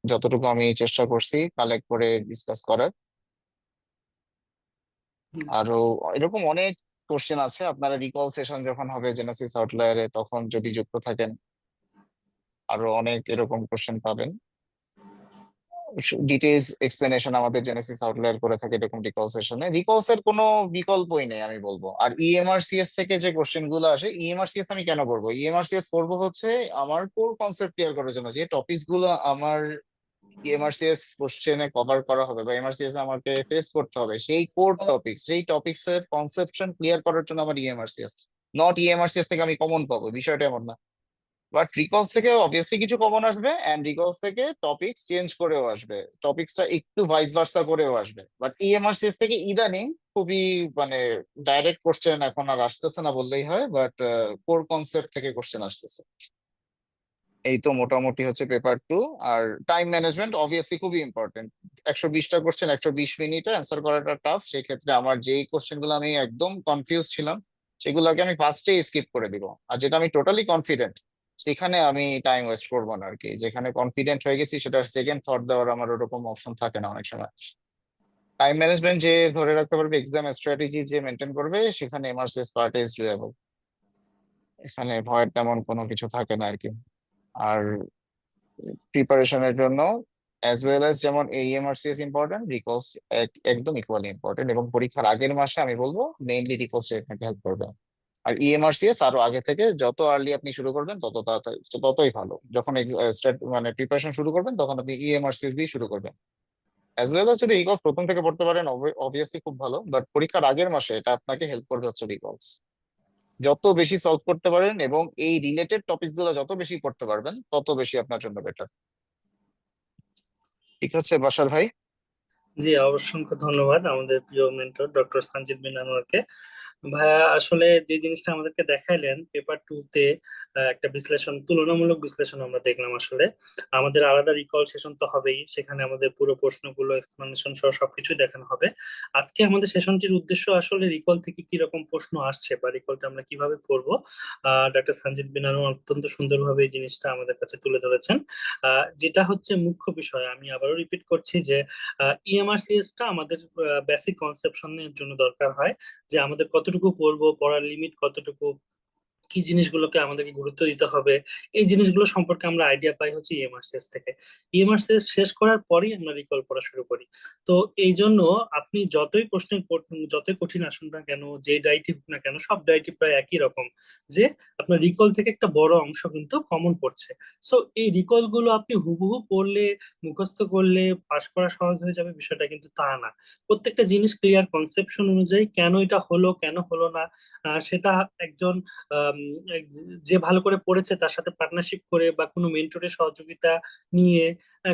যতটুকু আমি চেষ্টা করছি কালেক্ট করে ডিসকাস করার। আরো এরকম অনেক কোশ্চেন আছে, আপনারা রিকল সেশন যখন হবে জেনেসিস আউটলায়ারে তখন যদি যুক্ত থাকেন আরো অনেক এরকম কোশ্চেন পাবেন। ডিটেইলস এক্সপ্লেনেশন আমাদের জেনেসিস আউটলায়ার করে থাকে এরকম রিকল সেশনে, রিকলস এর কোনো বিকল্পই নেই আমি বলবো। আর ইএমআরসিএস থেকে যে কোশ্চেন গুলো আসে, ইএমআরসিএস আমি কেন করবো, ইএমআরসিএস করবো হচ্ছে আমার কোর কনসেপ্ট ক্লিয়ার করার জন্য, যে টপিকস গুলো আমার এমআরসিএস কোশ্চেনে কভার করা হবে বা এমআরসিএস আমাকে ফেস করতে হবে, সেই কোর টপিকস, সেই টপিকস এর কনসেপশন ক্লিয়ার করার জন্য আমার ইএমআরসিএস। নট ইএমআরসিএস থেকে আমি কমন পাবো, বিষয়টা এমন না। বাট রিকলস থেকে অবভিয়াসলি কিছু কমন আসবে, এন্ড রিকলস থেকে টপিকস চেঞ্জ করেও আসবে, টপিকসটা একটু ভাইস ভার্সা করেও আসবে। বাট ইএমআরসিএস থেকে ইদানিং খুবই মানে ডাইরেক্ট কোশ্চেন এখন আর আসতেছে না বললেই হয়, বাট কোর কনসেপ্ট থেকে কোশ্চেন আসতেছে। এই তো মোটামুটি হচ্ছে পেপার 2। আর টাইম ম্যানেজমেন্ট অবভিয়াসলি খুবই ইম্পর্টেন্ট। 120টা কোশ্চেন 120 মিনিটে অ্যান্সার করাটা টাফ, সেই ক্ষেত্রে আমার যেই কোশ্চেন গুলো আমি একদম কনফিউজ ছিলাম সেগুলোকে আমি ফার্স্টে স্কিপ করে দিব, আর যেটা আমি টোটালি কনফিডেন্ট সেখানে আমি টাইম ওয়েস্ট করবো না আর কি। যেখানে কনফিডেন্ট হয়ে গেছি সেটার সেকেন্ড থট দেওয়ার আমার ওরকম অপশন থাকে না অনেক সময়। টাইম ম্যানেজমেন্ট যে ধরে রাখতে পারবে, এক্সাম স্ট্র্যাটেজি যে মেনটেন করবে, সেখানে এমআরসিএস পার্ট ইজ ডুয়েবল। এখানে ভয়ের তেমন কোনো কিছু থাকে না আর কি। আর প্রিপারেশনের জন্য অ্যাজ ওয়েল অ্যাজ যেমন এএমআরসিএস ইম্পর্টেন্ট, রিকলস একদম ইকুয়ালি ইম্পর্টেন্ট, এবং পরীক্ষার আগের মাসে আমি বলবো মেইনলি রিকলস আপনাকে হেল্প করবে। আর ইএমআরসিএস আরো আগে থেকে যত আর্লি আপনি শুরু করবেন তত তাড়াতাড়ি ততই ভালো। যখন মানে প্রিপারেশন শুরু করবেন তখন আপনি ইএমআরসিএস দিয়ে শুরু করবেন। অ্যাজ ওয়েল অ্যাজ যদি রিকলস প্রথম থেকে পড়তে পারেন অবভিয়াসলি খুব ভালো, বাট পরীক্ষার আগের মাসে এটা আপনাকে হেল্প করবে হচ্ছে রিকলস। যত বেশি সলভ করতে পারেন এবং এই রিলেটেড টপিক গুলো যত বেশি পড়তে পারবেন তত বেশি আপনার জন্য বেটার। ঠিক আছে বাশার ভাই। জি, অসংখ্য ধন্যবাদ আমাদের প্রিয় মেন্টর ডক্টর সঞ্জিত বিন আনোয়ারকে। ভাইয়া আসলে যে জিনিসটা আমাদেরকে দেখাইলেন পেপার 2 তে, একটা বিশ্লেষণ, তুলনামূলক বিশ্লেষণ আমরা দেখলাম। আসলে আমাদের আলাদা রিকল সেশন তো হবেই, সেখানে আমাদের পুরো প্রশ্নগুলো এক্সপ্লেনেশন সহ সবকিছু দেখানো হবে। আজকে আমাদের সেশনটির উদ্দেশ্য আসলে রিকল থেকে কি রকম প্রশ্ন আসছে বা রিকলটা আমরা কিভাবে পড়বো, ডক্টর সঞ্জিত বিন আনোয়ার অত্যন্ত সুন্দরভাবে এই জিনিসটা আমাদের কাছে তুলে ধরেছেন। যেটা হচ্ছে মুখ্য বিষয়, আমি আবারও রিপিট করছি যে ইএমআরসিএস টা আমাদের বেসিক কনসেপশনের জন্য দরকার হয়, যে আমাদের কতটুকু পড়বো, পড়ার লিমিট কতটুকু, কি জিনিসগুলোকে আমাদেরকে গুরুত্ব দিতে হবে, এই জিনিসগুলো সম্পর্কে আমরা আইডিয়া পাই হচ্ছে ইএমআরসিএস থেকে। ইএমআরসিএস শেষ করার পরেই আমরা রিকল পড়া শুরু করি। তো এই জন্য আপনি যতই যতই কঠিন আসুন না কেন, যে ডাইটি হোক না কেন, সব ডাইটি প্রায় একই রকম, যে আপনার রিকল থেকে একটা বড় অংশ কিন্তু কমন পড়ছে। সো এই রিকল গুলো আপনি হুবহু পড়লে, মুখস্থ করলে পাশ করা সহজ হয়ে যাবে, বিষয়টা কিন্তু তা না। প্রত্যেকটা জিনিস ক্লিয়ার কনসেপশন অনুযায়ী কেন এটা হলো কেন হলো না, সেটা একজন আম, যে ভালো করে পড়েছে তার সাথে পার্টনারশিপ করে বা কোনো মেন্টরের সহযোগিতা নিয়ে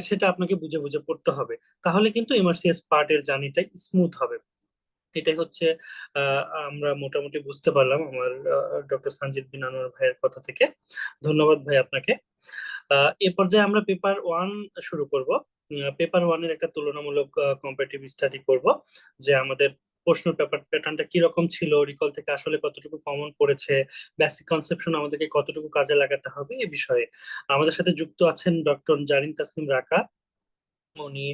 সেটা আপনাকে বুঝে বুঝে পড়তে হবে। তাহলে কিন্তু এমআরসিএস পার্টের জার্নিটা স্মুথ হবে। এটাই হচ্ছে আহ, আমরা মোটামুটি বুঝতে পারলাম আমার ডক্টর সঞ্জিত বিন আনোয়ার ভাইয়ের কথা থেকে। ধন্যবাদ ভাই আপনাকে। এ পর্যায়ে আমরা পেপার 1 শুরু করব। পেপার 1 এর একটা তুলনামূলক কম্পারেটিভ স্টাডি করব, যে আমাদের প্রশ্ন পেপার প্যাটার্নটা কি রকম ছিল, রিকল থেকে আসলে কতটুকু কমন পড়েছে, বেসিক কনসেপশন আমাদেরকে কতটুকু কাজে লাগাতে হবে এ বিষয়ে। আমাদের সাথে যুক্ত আছেন ডক্টর জারিন তাসনিম রাকা। উনি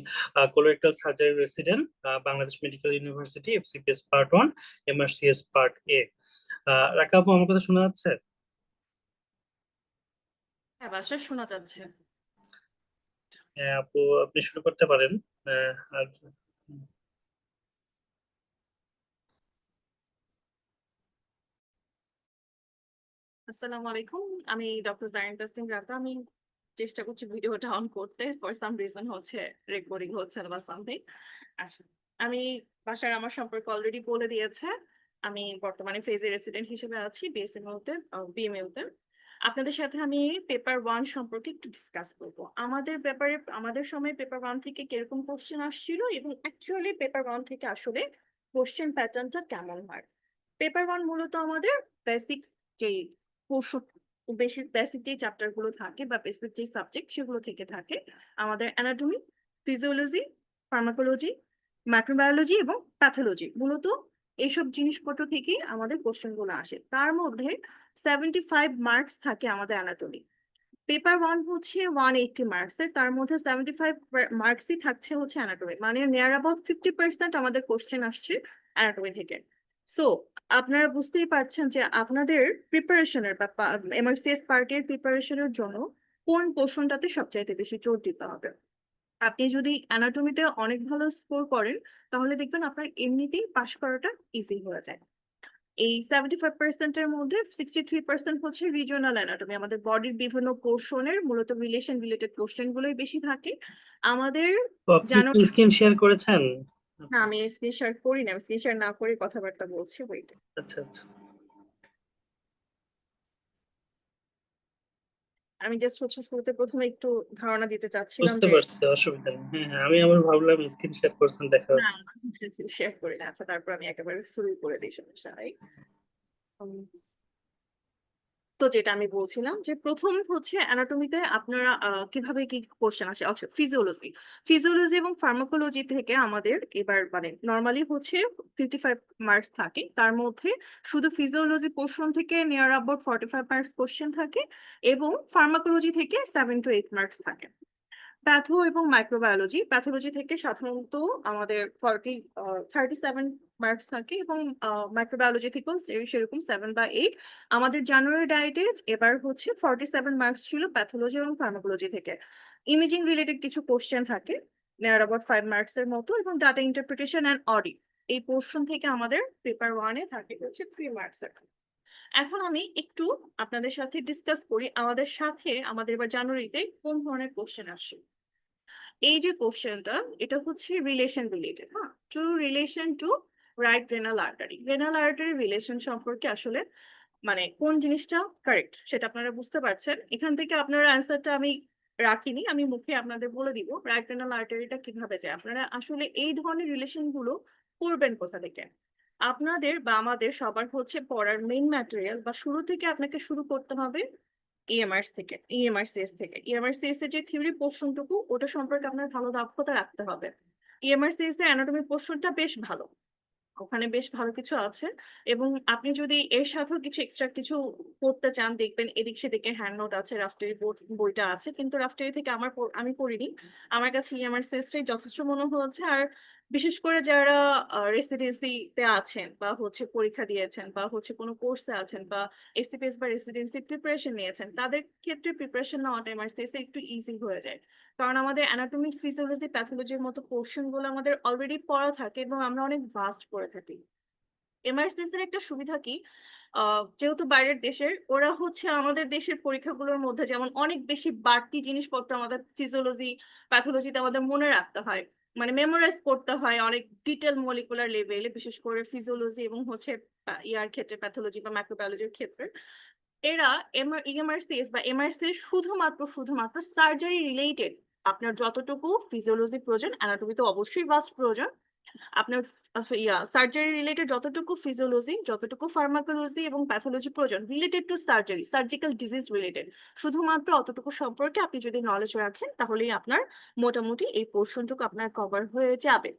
colorectal surgery resident, Bangladesh medical university, FCPS part 1, MRCS part এ। রাকা আপু, আমার কথা শোনা যাচ্ছে? হ্যাঁ, বাসায় শোনা যাচ্ছে। হ্যাঁ আপু, আপনি শুরু করতে পারেন। আর আসসালামু আলাইকুম। আমি ডক্টর জারিন তাসনিম রাকা। আমি চেষ্টা করছি ভিডিওটা অন করতে, ফর সাম রিজন হচ্ছে রেকর্ডিং হচ্ছে না বা সামথিং। আচ্ছা, আমি বাসায় আমার সম্পর্কে অলরেডি বলে দিয়েছে। আমি বর্তমানে ফেজে রেসিডেন্ট হিসেবে আছি বিএসএমইউ তে, বিএমইউ তে। আপনাদের সাথে আমি পেপার 1 সম্পর্কে একটু ডিসকাস করব। আমাদের সময় পেপার 1 থেকে কিরকম কোশ্চেন আসছিল এবং অ্যাকচুয়ালি পেপার 1 থেকে আসলে কোশ্চেন প্যাটার্নটা কেমন হয়। পেপার 1 মূলত আমাদের বেসিক যে বেসিক যে চ্যাপ্টার গুলো থাকে বা বেসিক যে সাবজেক্ট সেগুলো থেকে থাকে। আমাদের অ্যানাটমি, ফিজিওলজি, ফার্মাকোলজি, মাইক্রোবায়োলজি এবং প্যাথোলজি মূলত এইসব জিনিসপত্র থেকে আমাদের কোশ্চেন গুলো আসে। তার মধ্যে 75 মার্কস থাকে আমাদের অ্যানাটমি। পেপার 1 হচ্ছে 180 মার্কস এর, তার মধ্যে 75 মার্কসই থাকছে হচ্ছে অ্যানাটমি, মানে নিয়ার অ্যাবাউট 50% আমাদের কোশ্চেন আসছে অ্যানাটমি থেকে। সো আপনারা বুঝতেই পারছেন যে আপনাদের প্রিপারেশনের বা এমআরসিএস পার্টের প্রিপারেশনের জন্য কোন পোর্শনটাতে সবচাইতে বেশি জোর দিতে হবে। আপনি যদি অ্যানাটমিতে অনেক ভালো স্কোর করেন তাহলে দেখবেন আপনার এমনিতেই পাশ করাটা ইজি হয়ে যায়। এই 75% এর মধ্যে 63% হচ্ছে রিজিওনাল অ্যানাটমি, আমাদের বডির বিভিন্ন পোর্শনের মূলত রিলেশন রিলেটেড কোশ্চেন গুলোই বেশি থাকে আমাদের। তো আপনি জানো কি স্ক্রিন শেয়ার করেছেন? না, আমি স্ক্রিন শেয়ার করি না, স্ক্রিন শেয়ার না করে কথাবার্তা বলছি, ওয়েট। আচ্ছা আচ্ছা, আমি জাস্ট হচ্ছে শুরুতে প্রথমে একটু ধারণা দিতে চাচ্ছিলাম বুঝতে যে পারছি, অসুবিধা নেই। হ্যাঁ হ্যাঁ, আমি আমার ভাবলাম স্ক্রিন শেয়ার করছেন দেখা না, যাচ্ছে। শেয়ার করি না। আচ্ছা, তারপর আমি একেবারে শুরু করে দিই, সমস্যা নাই। তো যেটা আমি বলছিলাম যে প্রথম হচ্ছে অ্যানাটমিতে আপনারা কিভাবে কি কোশ্চেন আসে। আচ্ছা, ফিজিওলজি এবং ফার্মাকোলজি থেকে আমাদের এবার মানে নর্মালি হচ্ছে 55 মার্কস থাকে, তার মধ্যে শুধু ফিজিওলজি পোর্শন থেকে নিয়ার অ্যাবাউট 45 মার্কস কোশ্চেন থাকে এবং ফার্মাকোলজি থেকে 7 to 8 মার্কস থাকে। এবং প্যাথোলজি থেকে সাধারণত আমাদের 37 মার্কস থাকে এবং মাইক্রোবায়োলজি থেকেও সেরকম 7 বা 8। আমাদের জানুয়ারি ডায়েটে এবার হচ্ছে 47 মার্কস ছিল প্যাথোলজি এবং ফার্মাকোলজি থেকে। ইমেজিং রিলেটেড কিছু কোশ্চেন থাকে নেয়ার অ্যাবাউট 5 মার্কস এর মতো, এবং ডাটা ইন্টারপ্রিটেশন অ্যান্ড অডিট এই পোর্শন থেকে আমাদের পেপার 1-এ থাকে হচ্ছে 3 মার্কস এর। এখন আমি একটু আপনাদের সাথে ডিসকাস করি আমাদের এবার জানুয়ারিতে কোন ধরনের কোশ্চেন আসে। এই যে কোশ্চেনটা, এটা হচ্ছে রিলেশন রিলেটেড, হ্যাঁ, to relation to right renal artery relation সম্পর্কে আসলে মানে কোন জিনিসটা কারেক্ট সেটা আপনারা বুঝতে পারছেন। এখান থেকে আপনারা অ্যান্সারটা আমি রাখিনি, আমি মুখে আপনাদের বলে দিব রাইট রেনাল আর্টারিটা কিভাবে যায়। আপনারা আসলে এই ধরনের রিলেশন গুলো করবেন কোথা থেকে। আপনাদের বা আমাদের সবার হচ্ছে পড়ার মেইন ম্যাটেরিয়াল বা শুরু থেকে আপনাকে শুরু করতে হবে ইএমআরসিএস এর যে থিওরি পোর্শনটুকু ওটা সম্পর্কে আপনার ভালো দক্ষতা রাখতে হবে। ইএমআরসিএস এর অ্যানাটমি পোর্শনটা বেশ ভালো, ওখানে বেশ ভালো কিছু আছে। এবং আপনি যদি এর সাথেও কিছু এক্সট্রা কিছু করতে চান, দেখবেন এদিক সেদিকে হ্যান্ড নোট আছে, রাফটেরি বইটা আছে, কিন্তু রাফটেরি থেকে আমি পড়িনি। আমার কাছে ইএমআরসিএসটাই যথেষ্ট মনে হয়েছে। আর বিশেষ করে যারা রেসিডেন্সিতে আছেন বা হচ্ছে পরীক্ষা দিয়েছেন বা হচ্ছে কোনো কোর্সে আছেন বা এসসিপিএস বা রেসিডেন্সি প্রিপারেশন নিয়েছেন, তাদের ক্ষেত্রে প্রিপারেশন নেওয়াটা এমআরসিএস একটু ইজি হয়ে যায়। কারণ আমাদের অ্যানাটমি, ফিজিওলজি, প্যাথোলজির মতো পোর্শন গুলো আমাদের অলরেডি পড়া থাকে এবং আমরা অনেক ভাস্ট করে থাকি। এমআরসিএস এর একটা সুবিধা কি, যেহেতু বাইরের দেশের, ওরা হচ্ছে আমাদের দেশের পরীক্ষাগুলোর মধ্যে যেমন অনেক বেশি বাড়তি জিনিসপত্র আমাদের ফিজিওলজি, প্যাথোলজিতে আমাদের মনে রাখতে হয়, মানে মেমোরাইজ করতে হয় অনেক ডিটেল মলিকুলার লেভেলে, বিশেষ করে ফিজিওলজি এবং হচ্ছে ইয়ার ক্ষেত্রে প্যাথোলজি বা মাইক্রোবায়োলজির ক্ষেত্রে। এরা ইএমআরসিএস বা এমআরসিএস শুধুমাত্র সার্জারি রিলেটেড আপনার যতটুকু ফিজিওলজি প্রয়োজন, অ্যানাটমি তো অবশ্যই ভাস্ট প্রয়োজন, আপনার সার্জারি রিলেটেড যতটুকু ফিজিওলজি, যতটুকু ফার্মাকোলজি এবং প্যাথোলজি প্রয়োজন related to surgical disease related, শুধুমাত্র অতটুকু সম্পর্কে আপনি যদি নলেজ রাখেন তাহলেই আপনার মোটামুটি এই পোর্শনটুকু আপনার কভার হয়ে যাবে।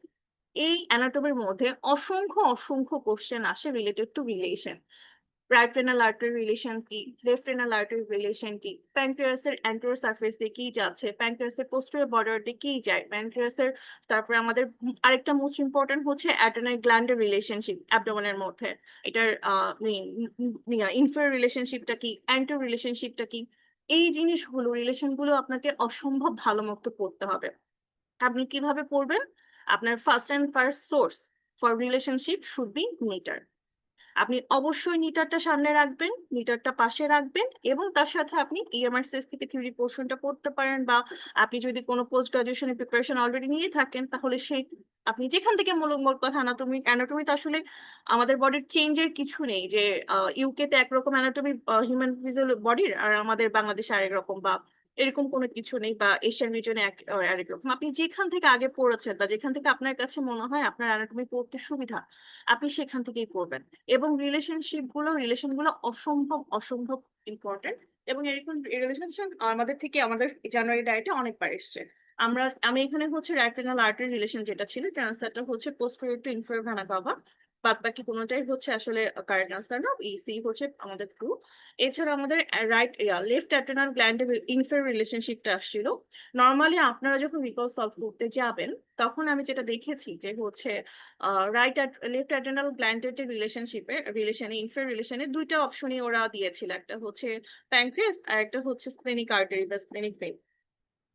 এই অ্যানাটমির মধ্যে অসংখ্য অসংখ্য কোশ্চেন আসে related to relation. Right renal artery relation কি, লেফট রেনাল আর্টারি রিলেশন কি, প্যানক্রিয়াসের অ্যান্টেরিয়র সারফেস দিয়ে কি যাচ্ছে, প্যানক্রিয়াসের পোস্টেরিয়র বর্ডার দিয়ে কি যায়, প্যানক্রিয়াসের তারপরে আমাদের আরেকটা মোস্ট ইম্পর্টেন্ট হচ্ছে অ্যাডেনয়েড গ্ল্যান্ডের রিলেশনশিপ অ্যাবডোমেনের মধ্যে, এটার ইনফেরিয়র রিলেশনশিপটা কি, অ্যান্টেরিয়র রিলেশনশিপটা কি। এই জিনিসগুলো রিলেশনগুলো আপনাকে অসম্ভব ভালো মতো পড়তে হবে। আপনি কিভাবে পড়বেন? আপনার first source for relationship should be metre. আপনি অবশ্যই নিটারটা সামনে রাখবেন, নিটারটা পাশে রাখবেন, এবং তার সাথে আপনি ইএমআরসিএস থেকে থিওরি পোর্শনটা পড়তে পারেন, বা আপনি যদি কোনো পোস্ট গ্রাজুয়েশনের প্রিপারেশন অলরেডি নিয়ে থাকেন তাহলে সেই আপনি যেখান থেকে মূল কথা অ্যানাটমি, অ্যানাটমি তো আসলে আমাদের বডির চেঞ্জের কিছু নেই, যে ইউকে তে একরকম অ্যানাটমি হিউম্যান বডির, আর আমাদের বাংলাদেশে আরেক রকম, বা এরকম কোনো কিছু নেই, বা এশিয়ান রিজনে আরেক রকম। আপনি যেখান থেকে আগে পড়েছেন বা যেখান থেকে আপনার কাছে মনে হয় আপনার অ্যানাটমি পড়তে সুবিধা, আপনি সেখান থেকেই পড়বেন। এবং রিলেশনগুলো অসম্ভব অসম্ভব ইম্পর্টেন্ট। এবং এরকম রিলেশনশিপ আমাদের থেকে আমাদের জানুয়ারি ডায়েটে অনেকবার এসছে। আমি এখানে হচ্ছে র্যাটেনাল আর্টারি রিলেশন যেটা ছিল, ট্রান্সফারটা হচ্ছে posterior to inferior vena cava, বাদ বাকি কোনোটাই হচ্ছে আসলে কারেন্ট আনসার না, ইসি হচ্ছে আমাদের ট্রু। এছাড়া আমাদের লেফট অ্যাটেনাল গ্ল্যান্ড ইনফেরিয়র রিলেশনশিপটা আসছিল। নর্মালি আপনারা যখন রিকল সলভ করতে যাবেন তখন আমি যেটা দেখেছি যে হচ্ছে লেফট অ্যাটেনাল গ্ল্যান্ডের যে ইনফেরিয়র রিলেশনে দুইটা অপশনই ওরা দিয়েছিল, একটা হচ্ছে প্যানক্রিয়াস আর একটা হচ্ছে স্প্লেনিক আর্টারি বা স্প্লেনিক ভেইন।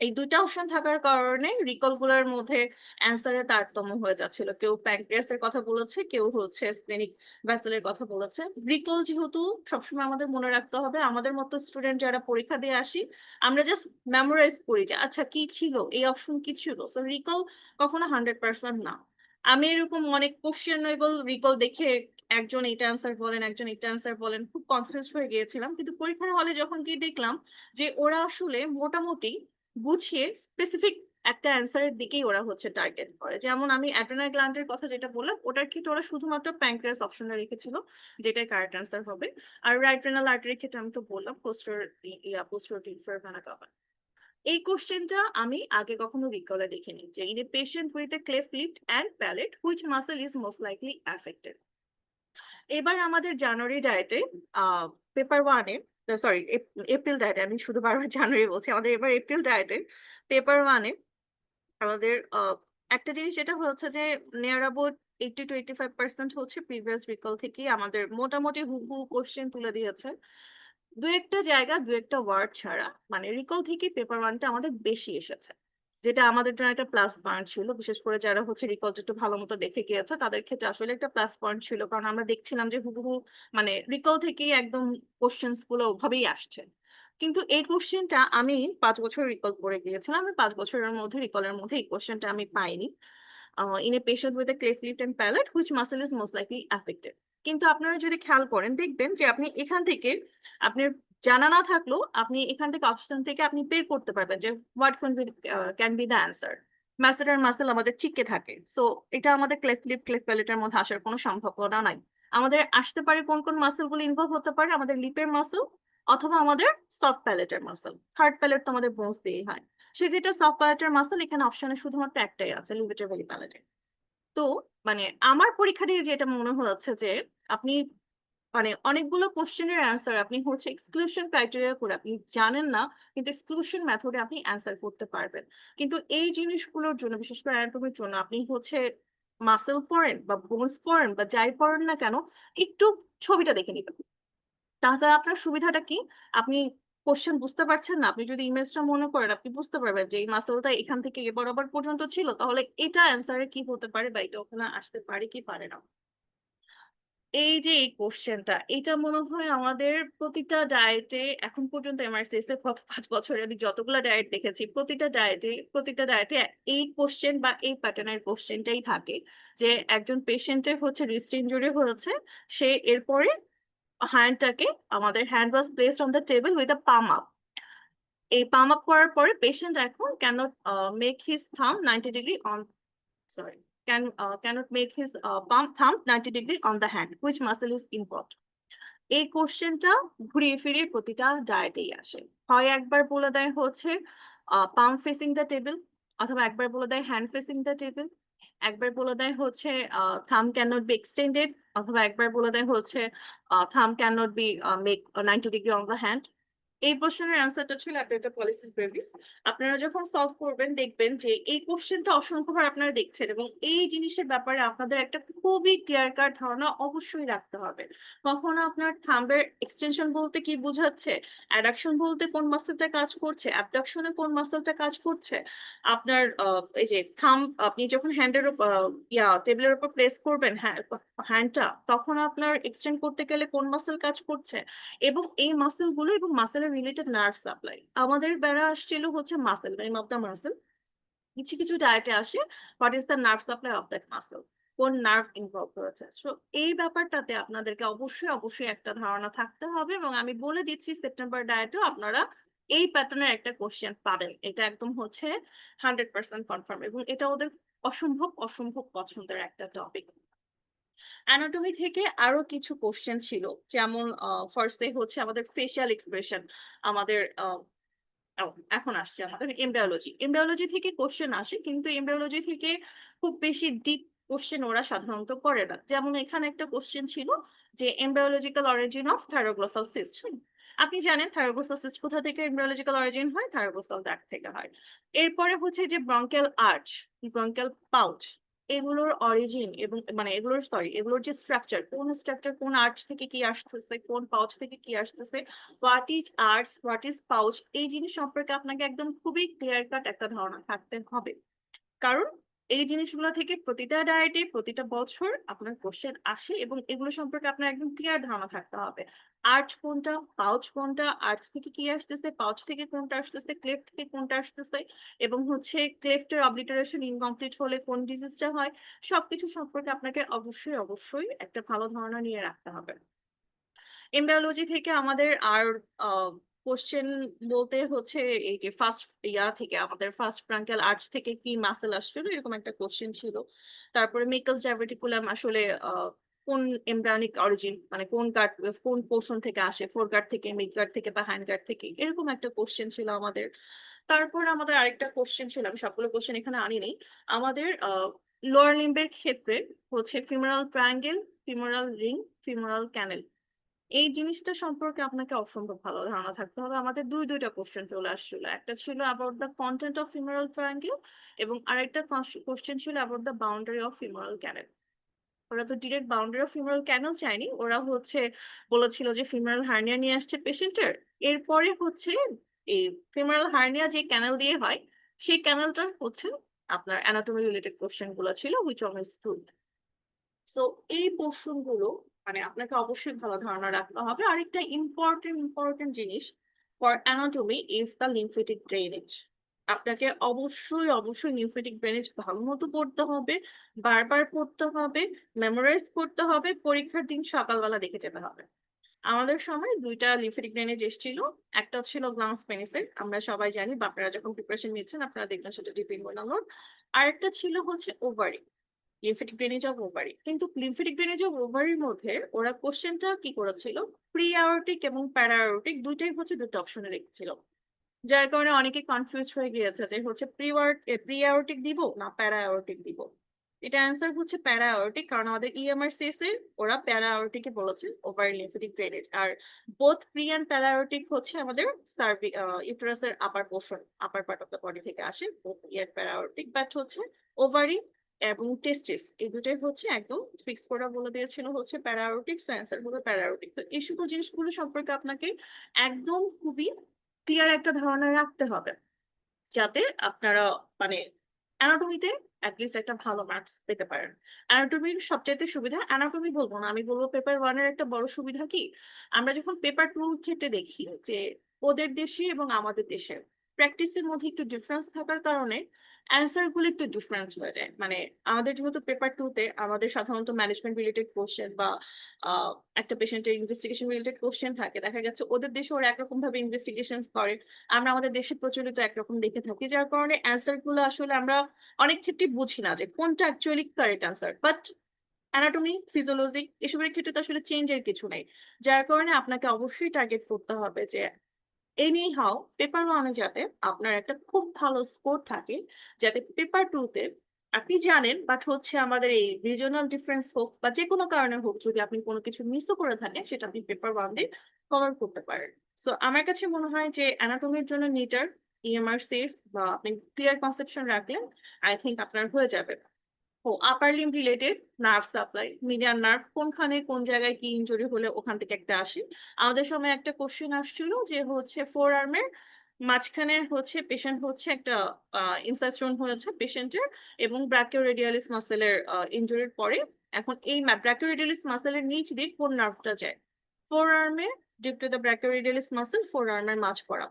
এই দুইটা অপশন থাকার কারণে রিকল গুলোর মধ্যে অ্যান্সারের তারতম্য হয়ে যাচ্ছিল, কেউ প্যানক্রিয়াসের কথা বলেছে, কেউ হচ্ছে স্প্লেনিক ভেসেলের কথা বলেছে। রিকল যেহেতু সবসময় আমাদের মনে রাখতে হবে, আমাদের মতো স্টুডেন্ট যারা পরীক্ষা দিয়ে আসি আমরা জাস্ট মেমোরাইজ করি যে আচ্ছা কি ছিল, এই অপশন কি ছিল। সো রিকল কখনো 100% না। আমি এরকম অনেক কোশ্চেনেবল রিকল দেখে একজন এটা অ্যান্সার বলেন, একজন এটা অ্যান্সার বলেন, খুব কনফিউজ হয়ে গিয়েছিলাম। কিন্তু পরীক্ষার হলে যখন গিয়ে দেখলাম যে ওরা আসলে মোটামুটি বুঝিয়ে স্পেসিফিক একটা অ্যান্সারের দিকেই ওরা হচ্ছে টার্গেট করে। যেমন আমি অ্যাড্রেনাল গ্ল্যান্ডের কথা যেটা বললাম, ওটার ক্ষেত্রে ওরা শুধুমাত্র প্যানক্রিয়াস অপশনটা রেখেছিল, যেটাই কারেক্ট অ্যান্সার হবে। আর রাইট রেনাল আর্টারির ক্ষেত্রে আমি তো বললাম পোস্টেরিয়র ইনফেরিয়র ভেনা কাভা। এই কোশ্চেনটা আমি আগে কখনো রিকলে দেখিনি, যে in a patient with a cleft lip and palate which muscle is most likely affected. এবার আমাদের জানুয়ারি ডায়েটে পেপার ওয়ানে, সরি এপ্রিল ডায়েটে, আমি শুধু বারবার জানুয়ারি বলছি, আমাদের এবার এপ্রিল ডায়েটে পেপার ওয়ানে আমাদের একটা জিনিস যেটা হচ্ছে যে নিয়ার অ্যাবাউট 80 to 85% হচ্ছে প্রিভিয়াস রিকল থেকে আমাদের মোটামুটি হুবহু কোশ্চেন তুলে দিয়েছে। দু একটা জায়গা দু একটা ওয়ার্ড ছাড়া মানে রিকল থেকে পেপার ওয়ানটা আমাদের বেশি এসেছে, যেটা আমাদের জন্য একটা প্লাস পয়েন্ট ছিল। বিশেষ করে যারা হচ্ছে রিকলটা একটু ভালো মতো দেখে গিয়েছে তাদের ক্ষেত্রে আসলে একটা প্লাস পয়েন্ট ছিল, কারণ আমরা দেখছিলাম যে হুবহু মানে রিকল থেকেই একদম কোশ্চেন্স গুলো ওভাবেই আসছে। কিন্তু এই কোশ্চেনটা আমি 5 বছর রিকল করে গিয়েছিলাম, আমি 5 বছরের মধ্যে রিকলের মধ্যে এই কোশ্চেনটা আমি পাইনি। In a patient with a cleft lip and palate which muscle is most likely affected. কিন্তু আপনারা যদি খেয়াল করেন দেখবেন যে আপনি এখান থেকে আপনার জানা না থাকলেও আপনি এখান থেকে অপশন থেকে আপনি বের করতে পারবেন যে what can be the answer. ম্যাসেটার muscle আমাদের চিকে থাকে, সো এটা আমাদের ক্লেফট লিপ ক্লেফট প্যালেটের মধ্যে আসার কোনো সম্ভাবনা নাই। আমাদের আসতে পারে কোন কোন মাসল গুলো ইনভলভ হতে পারে, আমাদের লিপের মাসল অথবা আমাদের সফট প্যালেটের মাসল। হার্ড প্যালেট তো আমাদের বোনস দিয়েই হয়, সেক্ষেত্রে সফট প্যালেটের মাসল এখানে অপশনে শুধুমাত্র একটাই আছে, লিমিটেড ভ্যালি প্যালেটে। তো মানে আমার পরীক্ষা দিয়ে যেটা মনে হচ্ছে যে আপনি মানে অনেকগুলো কোশ্চেনের অ্যান্সার আপনি হচ্ছে এক্সক্লুশন ক্রাইটেরিয়া করে আপনি জানেন না, কিন্তু এক্সক্লুশন মেথডে আপনি অ্যান্সার করতে পারবেন। কিন্তু এই জিনিসগুলোর জন্য, বিশেষ করে অ্যানাটমির জন্য, আপনি হচ্ছে মাসেল পড়েন বা বোনস পড়েন বা যাই পড়েন না কেন, একটু ছবিটা দেখে নিবেন। তাহলে আপনার সুবিধাটা কি, আপনি কোশ্চেন বুঝতে পারছেন না, আপনি যদি ইমেজটা মনে করেন আপনি বুঝতে পারবেন যে এই মাসেলটা এখান থেকে এ বরাবর পর্যন্ত ছিল, তাহলে এটা অ্যান্সারে কি হতে পারে বা এটা ওখানে আসতে পারে কি পারে না। এই যে এই কোশ্চেনটা, এটা মনে হয় আমাদের প্রতিটা ডায়েটে এখন পর্যন্ত এমআরসিএস এর গত 5 বছরে আমি যতগুলো ডায়েট দেখেছি প্রতিটা ডায়েটে এই কোশ্চেন বা এই প্যাটার্নের কোশ্চেনটাই থাকে, যে একজন পেশেন্টের হচ্ছে রিস্ট ইনজুরি হয়েছে, সে এরপরে হ্যান্ডটাকে, আমাদের hand was placed on the table with a palm up. এই পাম আপ করার পরে পেশেন্ট এখন ক্যানট মেক হিজ থাম 90 degree on, sorry, cannot make his thumb 90 degree on the hand, which muscle is involved. এই কোশ্চেনটা ঘুরিয়ে ফিরিয়ে প্রতিটা ডায়েটেই আসে। হয় একবার বলে দেয় হচ্ছে পাম ফেসিং দ্য টেবিল, অথবা একবার বলে দেয় হ্যান্ড ফেসিং দ্য টেবিল, একবার বলে দেয় হচ্ছে thumb can not B extended, অথবা একবার বলে দেয় হচ্ছে thumb can not be make 90 degree on the hand. এই প্রশ্নের অ্যান্সারটা ছিল একটা পলিসিস ব্রেভিস। আপনারা যখন সলভ করবেন দেখবেন যে এই কোশ্চেনটা অসংখ্যবার আপনারা দেখছেন এবং এই জিনিসের ব্যাপারে আপনাদের একটা খুবই ক্লিয়ার কাট ধারণা অবশ্যই রাখতে হবে। কখনো আপনার থাম্বের এক্সটেনশন বলতে কি বোঝাচ্ছে, অ্যাডাকশন বলতে কোন মাসেলটা কাজ করছে, অ্যাবডাকশনে কোন মাসেলটা কাজ করছে, আপনার এই যে আপনি যখন হ্যান্ডের টেবিলের উপর প্লেস করবেন হ্যান্ডটা, তখন আপনার এক্সটেন্ড করতে গেলে কোন মাসেল কাজ করছে, এবং এই মাসেল গুলো এবং মাসেলের রিলেটেড নার্ভ সাপ্লাই। আমাদের বেড়া আসছিল হচ্ছে muscle, name of the muscle. কিছু কিছু ডায়েটে আসে what is the nerve supply of that muscle, কোন নার্ভ ইনভলভ করেছে। সো এই ব্যাপারটাতে আপনাদেরকে অবশ্যই অবশ্যই একটা ধারণা থাকতে হবে এবং আমি বলে দিচ্ছি সেপ্টেম্বর ডায়েটেও আপনারা এই প্যাটার্নের একটা কোশ্চেন পাবেন। এটা একদম হচ্ছে 100% কনফার্ম এবং এটা ওদের অসম্ভব অসম্ভব পছন্দের একটা টপিক। অ্যানাটমি থেকে আরো কিছু কোশ্চেন ছিল, যেমন ফার্স্টে হচ্ছে আমাদের ফেশিয়াল এক্সপ্রেশন, আমাদের এখন আসছে আমাদের এমব্রায়োলজি। এমব্রায়োলজি থেকে কোশ্চেন আসে, কিন্তু এমব্রায়োলজি থেকে খুব বেশি ডিপ কোশ্চেন ওরা সাধারণত করে না। যেমন এখানে একটা কোশ্চেন ছিল যে এমব্রায়োলজিক্যাল অরিজিন অফ থাইরোগ্লসাল সিস্ট। আপনি জানেন থাইরোগ্লসাল সিস্ট কোথা থেকে এমব্রায়োলজিক্যাল অরিজিন হয়, থাইরোগ্লসাল দাগ থেকে হয়। এরপরে হচ্ছে যে ব্রঙ্কিয়াল আর্চ, ব্রঙ্কিয়াল পাউচ, এগুলোর অরিজিন এবং মানে এগুলোর যে স্ট্রাকচার কোন আর্চ থেকে কি আসতেছে, কোন পাউচ থেকে কি আসতেছে, what is arts, what is pouch, এই জিনিস সম্পর্কে আপনাকে একদম খুবই ক্লিয়ার কাট একটা ধারণা থাকতে হবে। কারণ এই জিনিসগুলো থেকে প্রতিটা ডায়েটে প্রতিটা বছর আপনার কোশ্চেন আসে এবং এগুলো সম্পর্কে আপনার একদম ক্লিয়ার ধারণা থাকতে হবে। আর্চ কোনটা, পাউচ কোনটা, আর্চ থেকে কি আসতেছে, পাউচ থেকে কোনটা আসতেছে, ক্লেফট থেকে কোনটা আসতেছে, এবং হচ্ছে ক্লেফটের অবলিটারেশন ইনকমপ্লিট হলে কোন ডিজিজটা হয়, সবকিছু সম্পর্কে আপনাকে অবশ্যই অবশ্যই একটা ভালো ধারণা নিয়ে রাখতে হবে। এমব্রায়োলজি থেকে আমাদের আর কোশ্চেন বলতে হচ্ছে এই যে ফার্স্ট থেকে আমাদের ফার্স্ট ব্রাঙ্কিয়াল আর্চ থেকে কি মাসেল আসছিল, এরকম একটা কোশ্চেন ছিল। তারপরে মেকলস ডাইভার্টিকুলাম আসলে কোন এমব্রায়োনিক অরিজিন, মানে কোন গার্ড, কোন পোর্শন থেকে আসে, ফোর গার্ড থেকে, মিড গার্ড থেকে বা হ্যান্ড গার্ড থেকে, এরকম একটা কোশ্চেন ছিল আমাদের। তারপর আমাদের আরেকটা কোশ্চেন ছিল, আমি সবগুলো কোশ্চেন এখানে আনি নেই, আমাদের লোয়ার লিম্বের ক্ষেত্রে হচ্ছে femoral triangle, femoral ring, femoral canal, এই জিনিসটা সম্পর্কে আপনাকে অসম্ভব ভালো ধারণা থাকতে হবে। আমাদের দুইটা কোশ্চেন চলে আসছিল, একটা ছিল about the content of femoral triangle এবং আরেকটা কোশ্চেন ছিল about the boundary of femoral canal. ওরা তো direct boundary of femoral canal চায়নি, ওরা হচ্ছে বলেছিল যে ফিমোরাল হার্নিয়া নিয়ে আসছে পেশেন্টের, এরপরে হচ্ছে এই ফিমোরাল হার্নিয়া যে ক্যানেল দিয়ে হয় সেই ক্যানেলটা হচ্ছে আপনার অ্যানাটমি রিলেটেড কোশ্চেন গুলো ছিল, which one is true. So এই পোর্শন গুলো মানে আপনাকে অবশ্যই ভালো ধারণা রাখতে হবে। আরেকটা ইম্পর্টেন্ট জিনিস for anatomy is the lymphatic drainage. আপনাকে অবশ্যই অবশ্যই লিম্ফেটিক ড্রেনেজ ভালো মতো পড়তে হবে, বারবার পড়তে হবে, মেমোরাইজ করতে হবে, পরীক্ষার দিন সকালবেলা দেখে যেতে হবে। আমাদের সময় দুইটা লিম্ফেটিক ড্রেনেজ এসেছিল, একটা ছিল গ্লান্স পেনিসের, আমরা সবাই জানি বা আপনারা যখন প্রিপারেশন নিচ্ছেন আপনারা দেখবেন সেটা ডিপেন্ড করলাম। আরেকটা ছিল হচ্ছে ovary, lymphatic drainage of ovary. কিন্তু লিম্ফেটিক ড্রেনেজ অফ ওভারির মধ্যে ওরা কোশ্চেনটা কি করেছিল, প্রি আয়োরটিক এবং প্যারা আয়োরটিক দুইটাই হচ্ছে দুটো অপশনে রেখেছিল, যার কারণে অনেকে কনফিউজ হয়ে গিয়েছে যে হচ্ছে প্রি আয়োরটিক দিব না প্যারা আয়োরটিক দিব। এটা অ্যান্সার হচ্ছে প্যারা আয়োরটিক, কারণ আমাদের ইএমআরসিএস এ ওরা প্যারা আয়োরটিকে বলেছে ওভারি লিম্ফেটিক ড্রেনেজ। আর both pre and para aortic হচ্ছে আমাদের ইউটেরাসের upper portion, upper part of the body থেকে আসে, both pre and para আয়োরটিক। But হচ্ছে ওভারি এবং টেস্টিস এই দুটোই হচ্ছে একদম ফিক্স করা বলে দিয়েছিল হচ্ছে প্যারা আয়োরটিক, সো অ্যান্সার হবে প্যারা আয়োরটিক। তো এই সকল জিনিসগুলো সম্পর্কে আপনাকে একদম খুবই ক্লিয়ার একটা ধারণা রাখতে হবে, যাতে আপনারা মানে অ্যানাটমিতে অ্যাটলিস্ট একটা ভালো মার্কস পেতে পারেন। অ্যানাটমির সবচাইতে সুবিধা, অ্যানাটমি বলবো না, আমি বলবো পেপার ওয়ানের একটা বড় সুবিধা কি, আমরা যখন পেপার টুর ক্ষেত্রে দেখি যে ওদের দেশে এবং আমাদের দেশে প্র্যাকটিসের মধ্যে একটু ডিফারেন্স থাকার কারণে অ্যান্সার গুলো একটু ডিফারেন্স হয়ে যায়। মানে আমাদের যেহেতু পেপার টুতে আমাদের সাধারণত ম্যানেজমেন্ট রিলেটেড কোশ্চেন বা আহ, একটা পেশেন্টের ইনভেস্টিগেশন রিলেটেড কোশ্চেন থাকে, দেখা গেছে ওদের দেশে ওরা একরকম ভাবে ইনভেস্টিগেশন করে, আমরা আমাদের দেশে প্রচলিত একরকম দেখে থাকি, যার কারণে অ্যান্সার গুলো আসলে আমরা অনেক ক্ষেত্রে বুঝি না যে কোনটা actually correct answer. But anatomy, physiology এসবের ক্ষেত্রে তো আসলে চেঞ্জের কিছু নেই, যার কারণে আপনাকে অবশ্যই টার্গেট করতে হবে যে এনি হাউ পেপার ওয়ানে যাতে আপনার একটা খুব ভালো স্কোর থাকে, যাতে পেপার টুতে আপনি জানেন, বাট হচ্ছে আমাদের এই রিজনাল ডিফারেন্স হোক বা যে কোনো কারণে হোক, যদি আপনি কোনো কিছু মিসও করে থাকেন সেটা আপনি পেপার ওয়ান দিয়ে কভার করতে পারেন। সো আমার কাছে মনে হয় যে অ্যানাটমির জন্য নিটার, ইএমআর-সিএস বা আপনি ক্লিয়ার কনসেপশন রাখলেন, আই থিংক আপনার হয়ে যাবে। ও upper limb related nerve supply, median nerve কোনখানে কোন জায়গায় কি ইনজুরি হলে ওখান থেকে একটা আসে। আমাদের সময় একটা কোশ্চেন আসছিল যে হচ্ছে ফোর আর্মের মাঝখানে হচ্ছে পেশেন্ট হচ্ছে একটা ইনসার্শন হয়েছে পেশেন্টের এবং ব্রাকিওরেডিয়ালিস মাসেলের ইনজুরির পরে এখন এই ব্রাকিওরেডিয়ালিস মাসেলের নিচ দিয়ে কোন নার্ভটা যায় ফোর আর্মে due to the brachioradialis muscle ফোর আর্মের মাঝ করা।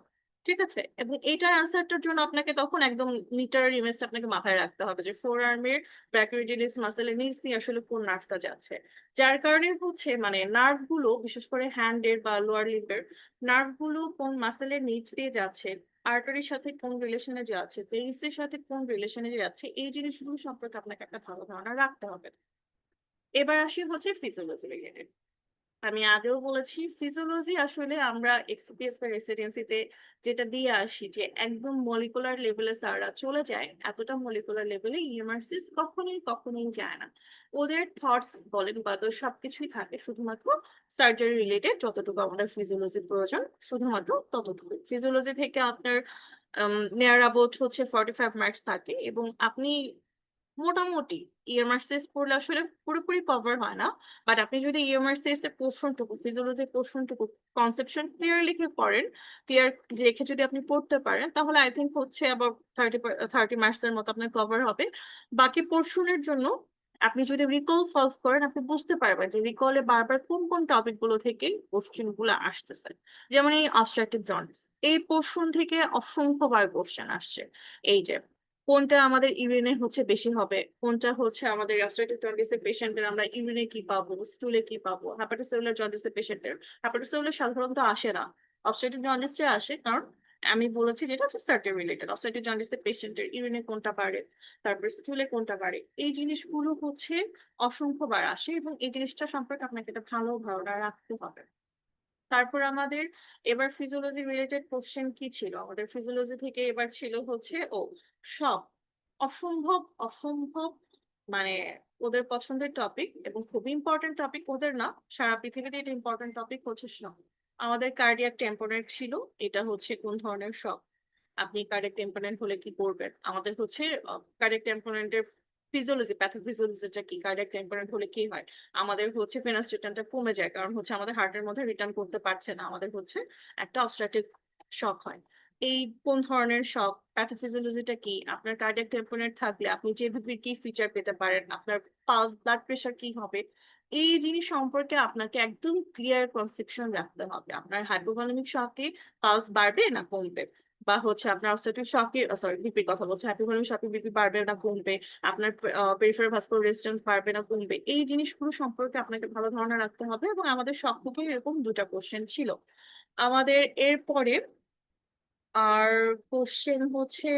ঠিক আছে, এবং এইটার আনসারটার জন্য আপনাকে তখন একদম মিটার ইমেজটা আপনাকে মাথায় রাখতে হবে যে ফোর আর্মের ব্রাকিওরেডিয়ালিস মাসেলের নিচ দিয়ে আসলে কোন নার্ভটা যাচ্ছে। যার কারণে হচ্ছে মানে নার্ভ গুলো বিশেষ করে হ্যান্ডের বা লোয়ার লিম্বের নার্ভ গুলো কোন মাসেলের নিচ দিয়ে যাচ্ছে, আর্টারির সাথে কোন রিলেশনে যাচ্ছে, ভেইনসের সাথে কোন রিলেশনে যাচ্ছে, এই জিনিসগুলো সম্পর্কে আপনাকে একটা ভালো ধারণা রাখতে হবে। এবার আসি হচ্ছে ফিজিওলজি রিলেটেড। আমি আগেও বলেছি ফিজিওলজি আসলে আমরা এক্সপিএস বা রেসিডেন্সিতে যেটা দিয়ে আসি যে একদম মলিকুলার লেভেলে স্যাররা চলে যায়, এতটা মলিকুলার লেভেলে ইএমআরসিস কখনোই যায় না। ওদের থটস বলেন বা তো সবকিছুই থাকে শুধুমাত্র সার্জারি রিলেটেড, যতটুকু আমাদের ফিজিওলজি প্রয়োজন শুধুমাত্র ততটুকু। ফিজিওলজি থেকে আপনার নেয়ার অ্যাবাউট হচ্ছে 45 মার্কস থাকে এবং আপনি মোটামুটি ইএমআরসিএস পড়লে আসলে পুরোপুরি কভার হয় না। বাট আপনি যদি ইএমআরসিএস এর পোর্শনটুকু, ফিজিওলজির পোর্শনটুকু কনসেপশন ক্লিয়ার লিখে পড়েন, ক্লিয়ার রেখে যদি আপনি পড়তে পারেন, তাহলে আই থিংক হচ্ছে আবার 30 মার্কস এর মতো আপনার কভার হবে। বাকি পোর্শনের জন্য আপনি যদি রিকল সলভ করেন, আপনি বুঝতে পারবেন যে রিকলে বারবার কোন কোন টপিক গুলো থেকে কোশ্চেন গুলো আসতেছে। যেমন এই অবস্ট্রাকটিভ জন্ডিস, এই পোর্শন থেকে অসংখ্যবার কোশ্চেন আসছে। এই যে কোনটা আমাদের ইউরিনে হচ্ছে বেশি হবে, কোনটা হচ্ছে আমাদের অবস্ট্রাকটিভ জন্ডিসের পেশেন্টের আমরা ইউরিনে কি পাবো, স্টুলে কি পাবো, হেপাটোসেলুলার জন্ডিসের পেশেন্টের হেপাটোসেলুলার সাধারণত আসে না, অবস্ট্রাকটিভ জন্ডিসে আসে। কারণ আমি বলেছি যেটা হচ্ছে সার্জারি রিলেটেড, অবস্ট্রাকটিভ জন্ডিসের পেশেন্টের ইউরিনে কোনটা বাড়ে, তারপর স্টুলে কোনটা বাড়ে, এই জিনিসগুলো হচ্ছে অসংখ্যবার আসে এবং এই জিনিসটা সম্পর্কে আপনাকে একটা ভালো ধারণা রাখতে হবে। তারপর আমাদের এবার ফিজিওলজি রিলেটেড কোশ্চেন কি ছিল, আমাদের ফিজিওলজি থেকে এবার ছিল হচ্ছে সব অসম্ভব অসম্ভব মানে ওদের পছন্দের টপিক এবং খুব ইম্পর্টেন্ট টপিক ওদের না, সারা পৃথিবীতে এটা ইম্পর্টেন্ট টপিক হচ্ছে শক। আমাদের কার্ডিয়াক টেম্পোনেন্ট ছিল, এটা হচ্ছে কোন ধরনের শক, আপনি কার্ডিয়াক টেম্পোনেন্ট হলে কি করবেন। আমাদের হচ্ছে কার্ডিয়াক টেম্পোনেন্টের ফিজিওলজি, প্যাথোফিজিওলজিটা কি, কার্ডিয়াক টেম্পোনেন্ট হলে কি হয়, আমাদের হচ্ছে ভেনাস রিটার্নটা কমে যায় কারণ হচ্ছে আমাদের হার্টের মধ্যে রিটার্ন করতে পারছে না, আমাদের হচ্ছে একটা অবস্ট্রাকটিভ শক হয়। এই কোন ধরনের শক, প্যাথোফিজিওলজিটা কি, আপনার কার্ডিয়াক টেম্পোনেন্ট থাকলে আপনি জেভিপির কি ফিচার পেতে পারেন, আপনার পালস ব্লাড প্রেশার কি হবে, এই জিনিস সম্পর্কে আপনাকে একদম ক্লিয়ার কনসেপশন রাখতে হবে। আপনার হাইপোভলিমিক শকে পালস বাড়বে না কমবে, বা হচ্ছে আপনার অবস্ট্রাকটিভ শকে বিপির কথা বলছে, হাইপোভলিমিক শকে বিপি বাড়বে না কমবে, আপনার পেরিফেরাল ভাস্কুলার রেজিস্ট্যান্স বাড়বে না কমবে, এই জিনিসগুলো সম্পর্কে আপনাকে ভালো ধারণা রাখতে হবে। এবং আমাদের শখ থেকে এরকম দুটা কোশ্চেন ছিল আমাদের। এরপরে আর কোশ্চেন হচ্ছে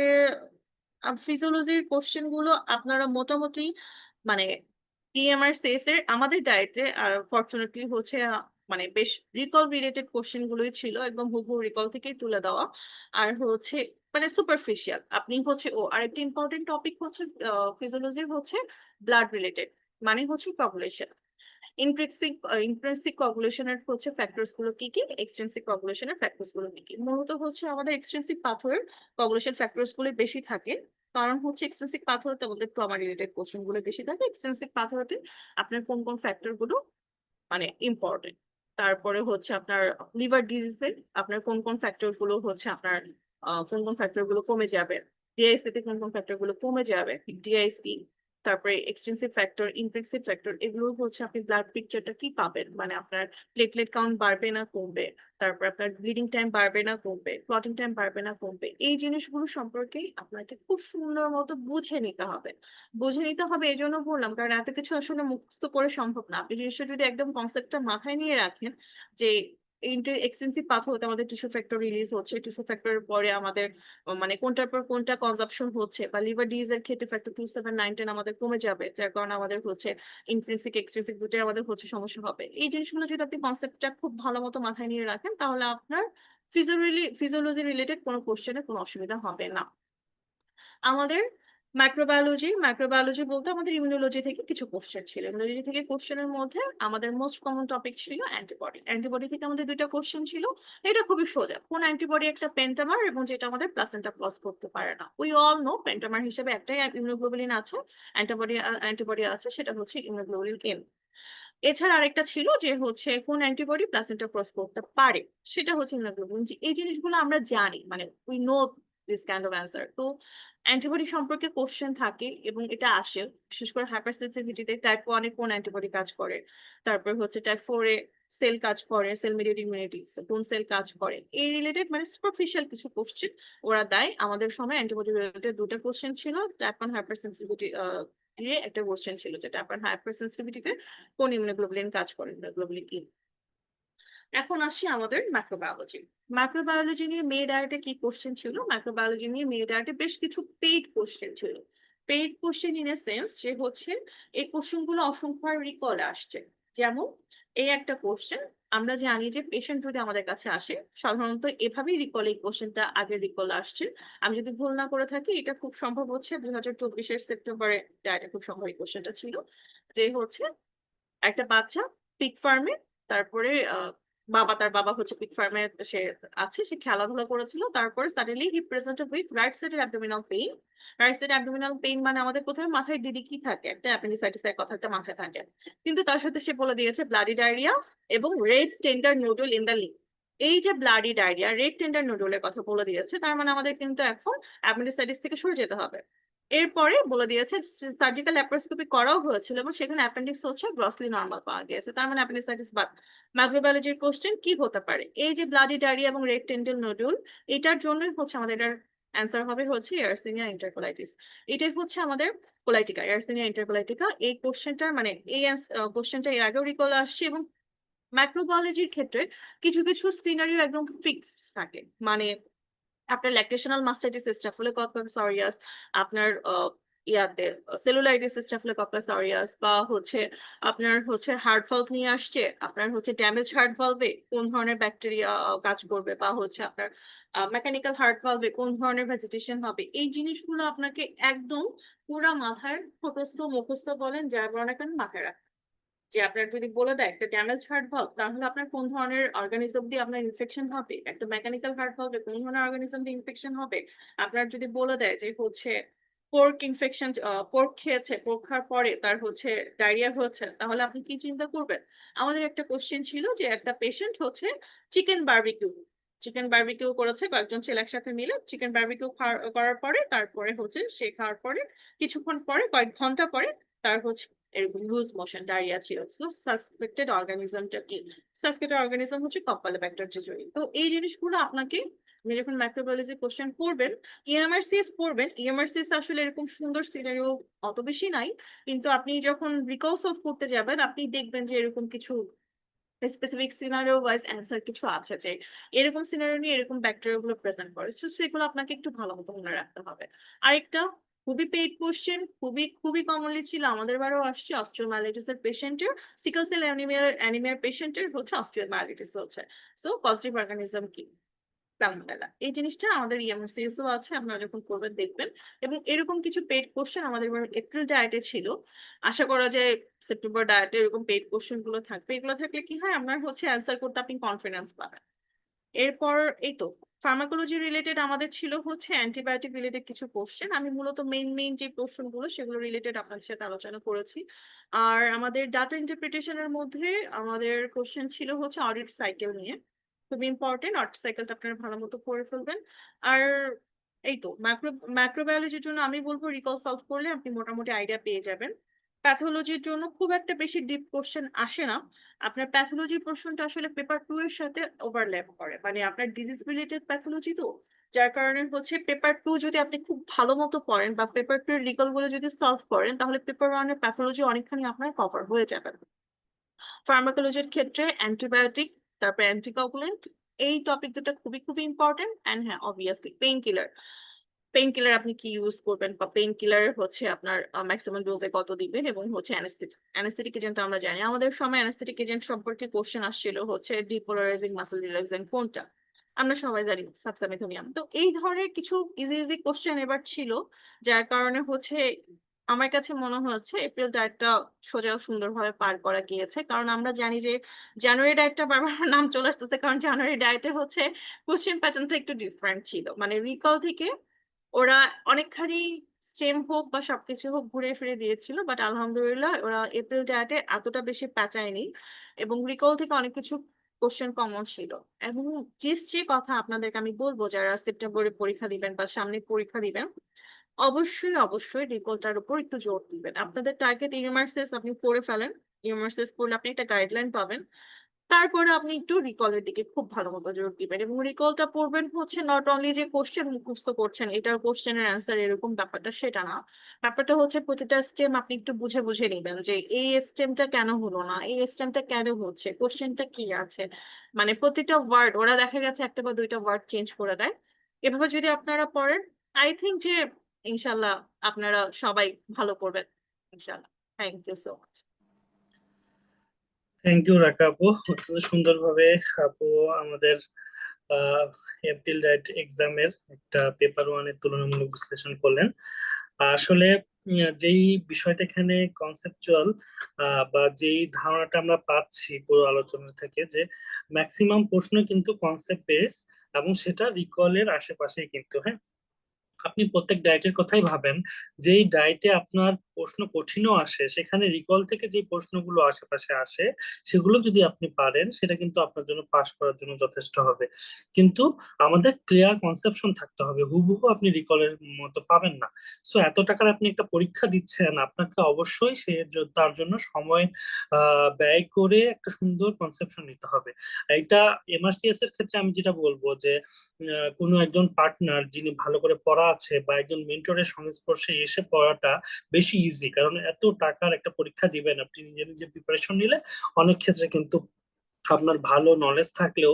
ফিজিওলজির কোশ্চেন গুলো আপনারা মোটামুটি মানে ইএমআর সেস এর আমাদের ডায়েটে আর ফরচুনেটলি হচ্ছে মানে বেশ রিকল রিলেটেড কোশ্চেন গুলোই ছিল, একদম হুবহু রিকল থেকেই তুলে দেওয়া। আর হচ্ছে মানে সুপারফিশিয়াল আপনি হচ্ছে আরেকটা ইম্পর্টেন্ট টপিক হচ্ছে ফিজিওলজির হচ্ছে ব্লাড রিলেটেড, মানে হচ্ছে পপুলেশন। ইন্ট্রিনসিক কোয়াগুলেশনের হচ্ছে ফ্যাক্টরস গুলো কি কি, এক্সট্রিনসিক কোয়াগুলেশনের ফ্যাক্টরস গুলো কি কি। মূলত হচ্ছে আমাদের এক্সট্রিনসিক পাথওয়ের কোয়াগুলেশন ফ্যাক্টরস গুলো বেশি থাকে, কারণ হচ্ছে এক্সট্রিনসিক পাথওয়েতে আমাদের ট্রমা রিলেটেড কোশ্চেন গুলো বেশি থাকে। এক্সট্রিনসিক পাথওয়েতে আপনার কোন কোন ফ্যাক্টর গুলো মানে ইম্পর্টেন্ট। তারপরে হচ্ছে আপনার লিভার ডিজিজে আপনার কোন কোন ফ্যাক্টর গুলো হচ্ছে আপনার কোন কোন ফ্যাক্টর গুলো কমে যাবে, ডিআইসি তে কোন কোন ফ্যাক্টর গুলো কমে যাবে, ডিআইসি তারপরে এক্সটেন্সিভ ফ্যাক্টর, ইন্ট্রিনসিক ফ্যাক্টর, এগুলো হচ্ছে আপনি ব্লাড পিকচারটা কি পাবেন, মানে আপনার প্লেটলেট কাউন্ট বাড়বে না কমবে, তারপর আপনার ব্লিডিং টাইম বাড়বে না কমবে, ক্লটিং টাইম বাড়বে না কমবে, এই জিনিসগুলো সম্পর্কে আপনাকে খুব সুন্দর মতো বুঝে নিতে হবে। বুঝে নিতে হবে এই জন্য বললাম কারণ এত কিছু আসলে মুখস্থ করে সম্ভব না। আপনি জিনিসটা যদি একদম কনসেপ্টটা মাথায় নিয়ে রাখেন যে এক্সটেন্সিভ পাথ হতে আমাদের টিস্যু ফ্যাক্টর রিলিজ হচ্ছে, টিস্যু ফ্যাক্টরের পরে আমাদের মানে কোনটার পর কোনটা কনজাম্পশন হচ্ছে, বা লিভার ডিজিজ এর ক্ষেত্রে ফ্যাক্টর 2 7 9 10 আমাদের কমে যাবে, যার কারণে আমাদের হচ্ছে ইন্ট্রিনসিক এক্সট্রিনসিক দুটোই আমাদের হচ্ছে সমস্যা হবে। এই জিনিসগুলো যদি আপনি কনসেপ্টটা খুব ভালো মতো মাথায় নিয়ে রাখেন তাহলে আপনার ফিজিওলজি রিলেটেড কোনো কোশ্চেনে কোনো অসুবিধা হবে না। আমাদের মাইক্রোবায়োলজি বলতে আমাদের ইমিউনোলজি থেকে কিছু কোশ্চেন ছিল। ইমিউনোলজি থেকে কোশ্চেনের মধ্যে আমাদের মোস্ট কমন টপিক ছিল অ্যান্টিবডি। অ্যান্টিবডি থেকে আমাদের ২ টা কোশ্চেন ছিল। এটা খুবই সোজা। কোন অ্যান্টিবডি একটা পেন্টামার এবং যেটা আমাদের প্লাসেন্টা ক্রস করতে পারে না। উই অল নো পেন্টামার হিসেবে একটাই ইমিউনোগ্লোবুলিন আছে। অ্যান্টিবডি আছে সেটা হচ্ছে ইমিউনোগ্লোবুলিন এম। এছাড়া আরেকটা ছিল যে হচ্ছে কোন অ্যান্টিবডি প্লাসেন্টা ক্রস করতে পারে সেটা হচ্ছে ইমিউনোগ্লোবুলিন। এই জিনিসগুলো আমরা জানি, মানে we know this kind of answer. তো অ্যান্টিবডি সম্পর্কে কোশ্চেন থাকে এবং এটা আসে বিশেষ করে হাইপার সেনসিটিভিটিতে টাইপ 1 এ কোন অ্যান্টিবডি কাজ করে, তারপর হচ্ছে টাইপ 4 এ সেল কাজ করে, সেল মিডিয়েটেড ইমিউনিটি কোন সেল কাজ করে, এই রিলেটেড মানে সুপারফিশিয়াল কিছু কোশ্চেন ওরা দেয়। আমাদের সময় অ্যান্টিবডি রিলেটেড 2 টা কোশ্চেন ছিল। টাইপ 1 হাইপার সেনসিটিভিটি দিয়ে একটা কোশ্চেন ছিল যেটা আপনার হাইপার সেনসিটিভিটিতে কোন ইমিউনোগ্লোবুলিন কাজ করে, ইমিউনোগ্লোবুলিন কি। এখন আসি আমাদের মাইক্রোবায়োলজি নিয়ে মে ডায়েটে কি কোশ্চেন ছিল। মাইক্রোবায়োলজি নিয়ে মে ডায়েটে বেশ কিছু পেইড কোশ্চেন ছিল। Paid question in a sense যে হচ্ছে এই কোশ্চেন গুলো অসংখ্য রিকলে আসছে। যেমন এই একটা কোশ্চেন, আমরা জানি যে পেশেন্ট যদি আমাদের কাছে আসে সাধারণত এভাবেই রিকল, এই কোশ্চেনটা আগে রিকল আসছে। আমি যদি ভুল না করে থাকি এটা খুব সম্ভব হচ্ছে 2024 সেপ্টেম্বরে ডায়েটে খুব সম্ভব এই কোশ্চেনটা ছিল যে হচ্ছে একটা বাচ্চা পিগ ফার্মে, তারপরে তার বাবা হচ্ছে পিগ ফার্মে, সে আছে, সে খেলাধুলা করেছিল, তারপরে suddenly he presented with right সাইডের abdominal pain. Right side abdominal pain মানে আমাদের প্রথমে মাথায় দিদি কি থাকে, একটা অ্যাপেন্ডিসাইটিস এর কথা একটা মাথায় থাকে, কিন্তু তার সাথে সে বলে দিয়েছে ব্লাডি ডায়রিয়া এবং red tender nodule in the leave. এই যে ব্লাডি ডায়রিয়া রেড টেন্ডার নুডলের কথা বলে দিয়েছে, তার মানে আমাদের কিন্তু এখন অ্যাপেন্ডিসাইটিস থেকে সরে যেতে হবে। এরপরে বলে দিয়েছে সার্জিক্যাল ল্যাপারোস্কোপি করাও হয়েছিল এবং সেখানে অ্যাপেন্ডিক্স হচ্ছে গ্রসলি নরমাল পাওয়া গিয়েছে, তার মানে অ্যাপেন্ডিসাইটিস বাদ। মাইক্রোবায়োলজির কোশ্চেন কি হতে পারে, এই যে ব্লাডি ডায়রিয়া এবং রেড টেন্ডেল নোডুল, এটার জন্যই হচ্ছে আমাদের এটার অ্যান্সার হবে হচ্ছে ইয়ারসিনিয়া ইন্টারকোলাইটিস। এটাই হচ্ছে আমাদের কোলাইটিকা, ইয়ারসিনিয়া ইন্টারকোলাইটিকা। এই কোশ্চেনটার মানে এই কোশ্চেনটা এর আগেও রিকল আসছে এবং মাইক্রোবায়োলজির ক্ষেত্রে কিছু কিছু সিনারিও একদম ফিক্সড থাকে। মানে আপনার ল্যাকটেশনাল মাস্টাইটিস, স্টাফিলোকক্কাস অরিয়াস, আপনার ইয়াতে সেলুলাইটিস, স্টাফিলোকক্কাস অরিয়াস, বা হচ্ছে আপনার হচ্ছে হার্ট ভালভ নিয়ে আসছে, আপনার হচ্ছে ড্যামেজ হার্ট ভালভে কোন ধরনের ব্যাকটেরিয়া কাজ করবে, বা হচ্ছে আপনার মেকানিক্যাল হার্ট ভালভে কোন ধরনের ভেজিটেশন হবে, এই জিনিসগুলো আপনাকে একদম পুরা মাথায় মুখস্থ বলেন যা বলেন না কেন মাথায় রাখতে। যে আপনার যদি বলে দেয় একটা ড্যামেজ হার্ট ভালভ তাহলে আপনার কোন ধরনের অর্গানিজম দিয়ে আপনার ইনফেকশন হবে, একটা মেকানিক্যাল হার্ট ভালভে কোন ধরনের অর্গানিজম দিয়ে ইনফেকশন হবে। আপনার যদি বলে দেয় যে হচ্ছে পোর্ক ইনফেকশন, পোর্ক খেয়েছে, পোর্ক খাওয়ার পরে তার হচ্ছে ডায়রিয়া হয়েছে, তাহলে আপনি কি চিন্তা করবেন। আমাদের একটা কোশ্চেন ছিল যে একটা পেশেন্ট হচ্ছে চিকেন বারবিকিউ করেছে, কয়েকজন ছেলে একসাথে মিলে চিকেন বারবিকিউ করার পরে তারপরে হচ্ছে সে খাওয়ার পরে কিছুক্ষণ পরে কয়েক ঘন্টা পরে তার হচ্ছে এরকম লুজ মোশন ডায়রিয়া ছিল। তো সাসপেক্টেড অর্গানিজমটা কি, সাসপেক্টেড অর্গানিজম হচ্ছে কম্পাইলোব্যাক্টার জেজুরি। তো এই জিনিসগুলো আপনাকে আপনি যখন মাইক্রোবায়োলজি কোশ্চেন পড়বেন, ইএমআরসিএস পড়বেন, ইএমআরসিএস আসলে এরকম সুন্দর সিনারিও অত বেশি নাই, কিন্তু আপনি যখন রিকল সলভ করতে যাবেন আপনি দেখবেন যে এরকম কিছু স্পেসিফিক সিনারিও ওয়াইজ অ্যান্সার কিছু আছে যে এরকম সিনারিও নিয়ে এরকম ব্যাকটেরিয়া গুলো প্রেজেন্ট করে, তো সেগুলো আপনাকে একটু ভালো মতো মনে রাখতে হবে। আরেকটা খুবই পেইড কোশ্চেন, খুবই খুবই কমনলি ছিল, আমাদের বারেও আসছে, অস্ট্রিওমাইলাইটিস এর পেশেন্টের, সিকল সেল অ্যানিমিয়ার পেশেন্টের হচ্ছে অস্ট্রিওমাইলাইটিস হচ্ছে। সো পজিটিভ অর্গানিজম কি, সালমোনেলা। এই জিনিসটা আমাদের ইএমসিএস ও আছে, আপনারা যখন করবেন দেখবেন। এবং এরকম কিছু পেইড কোশ্চেন আমাদের এবার এপ্রিল ডায়েটে ছিল। আশা করা যায় সেপ্টেম্বর ডায়েটে এরকম পেইড কোশ্চেন গুলো থাকবে। এগুলো থাকলে কি হয়, আপনার হচ্ছে অ্যান্সার করতে আপনি কনফিডেন্স পাবেন। এরপর এই তো ফার্মাকোলজি রিলেটেড আমাদের ছিল হচ্ছে অ্যান্টিবায়োটিক রিলেটেড কিছু কোশ্চেন। আমি মূলত মেইন যে কোশ্চেন গুলো সেগুলো রিলেটেড আপনাদের সাথে আলোচনা করেছি। আর আমাদের ডাটা ইন্টারপ্রিটেশনের মধ্যে আমাদের কোশ্চেন ছিল হচ্ছে অডিট সাইকেল নিয়ে, খুব ইম্পর্টেন্ট, অডিট সাইকেলটা আপনারা ভালো মতো করে ফেলবেন। আর এই তো মাইক্রোবায়োলজির জন্য আমি বলবো রিকল সলভ করলে আপনি মোটামুটি আইডিয়া পেয়ে যাবেন। প্যাথোলজির জন্য খুব একটা বেশি ডিপ কোশ্চেন আসে না। আপনার প্যাথোলজি প্রশ্নটা আসলে পেপার 2 এর সাথে ওভারল্যাপ করে, মানে আপনার ডিজিজ রিলেটেড প্যাথোলজি তো, যার কারণে হচ্ছে পেপার 2 যদি আপনি খুব ভালো মতো পড়েন বা পেপার 2 এর রিকল গুলো যদি সলভ করেন তাহলে পেপার 1 এর প্যাথোলজি অনেকখানি আপনার কভার হয়ে যাবে। ফার্মাকোলজির ক্ষেত্রে অ্যান্টিবায়োটিক, তারপর অ্যান্টিকোগুলেন্ট, এই টপিক দুটো খুবই খুবই ইম্পর্টেন্ট। এন্ড হ্যাঁ অবভিয়াসলি পেইন কিলার আপনি কি ইউজ করবেন, বা পেইন কিলার হচ্ছে আপনার ম্যাক্সিমাম ডোজে কত দিবেন, এবং হচ্ছে অ্যানেস্থেটিক এজেন্ট আমরা জানি, আমাদের সময় অ্যানেস্থেটিক এজেন্ট সম্পর্কে কোশ্চেন আসছিল হচ্ছে ডিপোলারাইজিং মাসল রিল্যাক্সেন্ট কোনটা। আমরা সবাই জানি সাবসামিথোনিয়াম। তো এই ধরনের কিছু ইজি, ইজি কোয়েশ্চেন এবার ছিল। যার কারণে হচ্ছে আমার কাছে মনে হচ্ছে এপ্রিল ডায়েটটা সোজা সুন্দরভাবে পার করা গিয়েছে। কারণ আমরা জানি যে জানুয়ারি ডায়েটটা বারবার আমার নাম চলে আসতেছে। কারণ জানুয়ারি ডায়েটে হচ্ছে কোয়েশ্চেন প্যাটার্নটা একটু ডিফারেন্ট ছিল। মানে রিকল থেকে ওরা অনেকখানি সেম হোক বা সবকিছু হোক ঘুরে ফিরে দিয়েছিল। বাট আলহামদুলিল্লাহ ওরা এপ্রিল ডায়েটে এতটা বেশি প্যাঁচায়নি। এবং রিকল থেকে অনেক কিছু কোশ্চেন কমন ছিল। এবং যে কথা আপনাদেরকে আমি বলবো যারা সেপ্টেম্বরে পরীক্ষা দিবেন বা সামনে পরীক্ষা দিবেন, অবশ্যই, অবশ্যই রিপোর্টটার উপর একটু জোর দিবেন। আপনাদের টার্গেট ইউএমআরসিএস আপনি পড়ে ফেলেন। ইউএমআরসিএস পড়লে আপনি একটা গাইডলাইন পাবেন। তারপরে আপনি একটু রিকলের দিকে খুব ভালো মতো জোর দিবেন এবং রিকলটা পড়বেন হচ্ছে নট অনলি যে কোশ্চেন মুখস্থ করছেন এটার কোশ্চেনের অ্যান্সার এরকম ব্যাপারটা সেটা না। ব্যাপারটা হচ্ছে প্রতিটা স্টেম আপনি একটু বুঝে বুঝে নিবেন যে এই স্টেমটা কেন হলো না, এই স্টেমটা কেন হচ্ছে, কোশ্চেনটা কি আছে। মানে প্রতিটা ওয়ার্ড ওরা দেখা গেছে একটা বা দুইটা ওয়ার্ড চেঞ্জ করে দেয়। এভাবে যদি আপনারা পড়েন আই থিঙ্ক যে ইনশাল্লাহ আপনারা সবাই ভালো করবেন ইনশাল্লাহ। Thank you so much. Thank you Raka আপু, অত্যন্ত সুন্দরভাবে আপু আমাদের এপ্রিল ডায়েট এক্সামের একটা পেপার ওয়ানের তুলনামূলক বিশ্লেষণ করলেন। আসলে যেই বিষয়টা এখানে কনসেপচুয়াল বা যেই ধারণাটা আমরা পাচ্ছি পুরো আলোচনা থেকে, যে ম্যাক্সিমাম প্রশ্ন কিন্তু কনসেপ্ট বেস এবং সেটা রিকলের আশেপাশেই কিন্তু। হ্যাঁ, আপনি প্রত্যেক ডায়েটের কথাই ভাবেন, যেই ডায়েটে আপনার প্রশ্ন কঠিনও আসে সেখানে রিকল থেকে যে প্রশ্নগুলো আশেপাশে আসে সেগুলো যদি আপনি পারেন সেটা কিন্তু আপনার জন্য পাস করার জন্য যথেষ্ট হবে। কিন্তু আমাদের ক্লিয়ার কনসেপশন থাকতে হবে, হুবহু আপনি রিকলের মতো পাবেন না। সো এত টাকার আপনি একটা পরীক্ষা দিচ্ছেন, আপনাকে অবশ্যই তার জন্য সময় ব্যয় করে একটা সুন্দর কনসেপশন নিতে হবে। এটা এমআরসিএস এর ক্ষেত্রে আমি যেটা বলবো যে কোনো একজন পার্টনার যিনি ভালো করে পড়া আছে বা একজন মেন্টরের সংস্পর্শে এসে পড়াটা বেশি ইজি, কারণ এত টাকার একটা পরীক্ষা দিবেন আপনি নিজে নিজে প্রিপারেশন নিলে অনেক ক্ষেত্রে কিন্তু আপনার ভালো নলেজ থাকলেও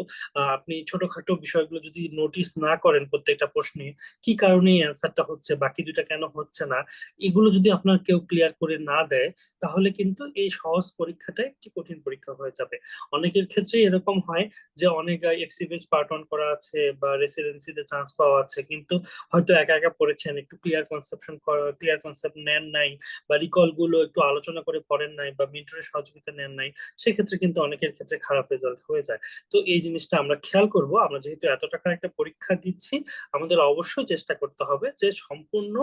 আপনি ছোটখাটো বিষয়গুলো যদি নোটিস না করেন প্রত্যেকটা প্রশ্নে কি কারণে অ্যান্সারটা হচ্ছে বাকি দুইটা কেন হচ্ছে না, এগুলো যদি আপনার কেউ ক্লিয়ার করে না দেয় তাহলে কিন্তু এই সহজ পরীক্ষাটা একটি কঠিন পরীক্ষা হয়ে যাবে। অনেকের ক্ষেত্রে এরকম হয় যে অনেক এফসিবিএস পার্ট অন করা আছে বা রেসিডেন্সিতে চান্স পাওয়া আছে, কিন্তু হয়তো একা একা পড়েছেন, একটু ক্লিয়ার কনসেপ্ট নেন নাই বা রিকল গুলো একটু আলোচনা করে পড়েন নাই বা মেন্টরের সহযোগিতা নেন নাই, সেক্ষেত্রে কিন্তু অনেকের ক্ষেত্রে খারাপ রেজাল্ট হয়ে যায়। তো এই জিনিসটা আমরা খেয়াল করব, আমরা যেহেতু এত টাকার একটা পরীক্ষা দিচ্ছি আমাদের অবশ্যই চেষ্টা করতে হবে যে সম্পূর্ণ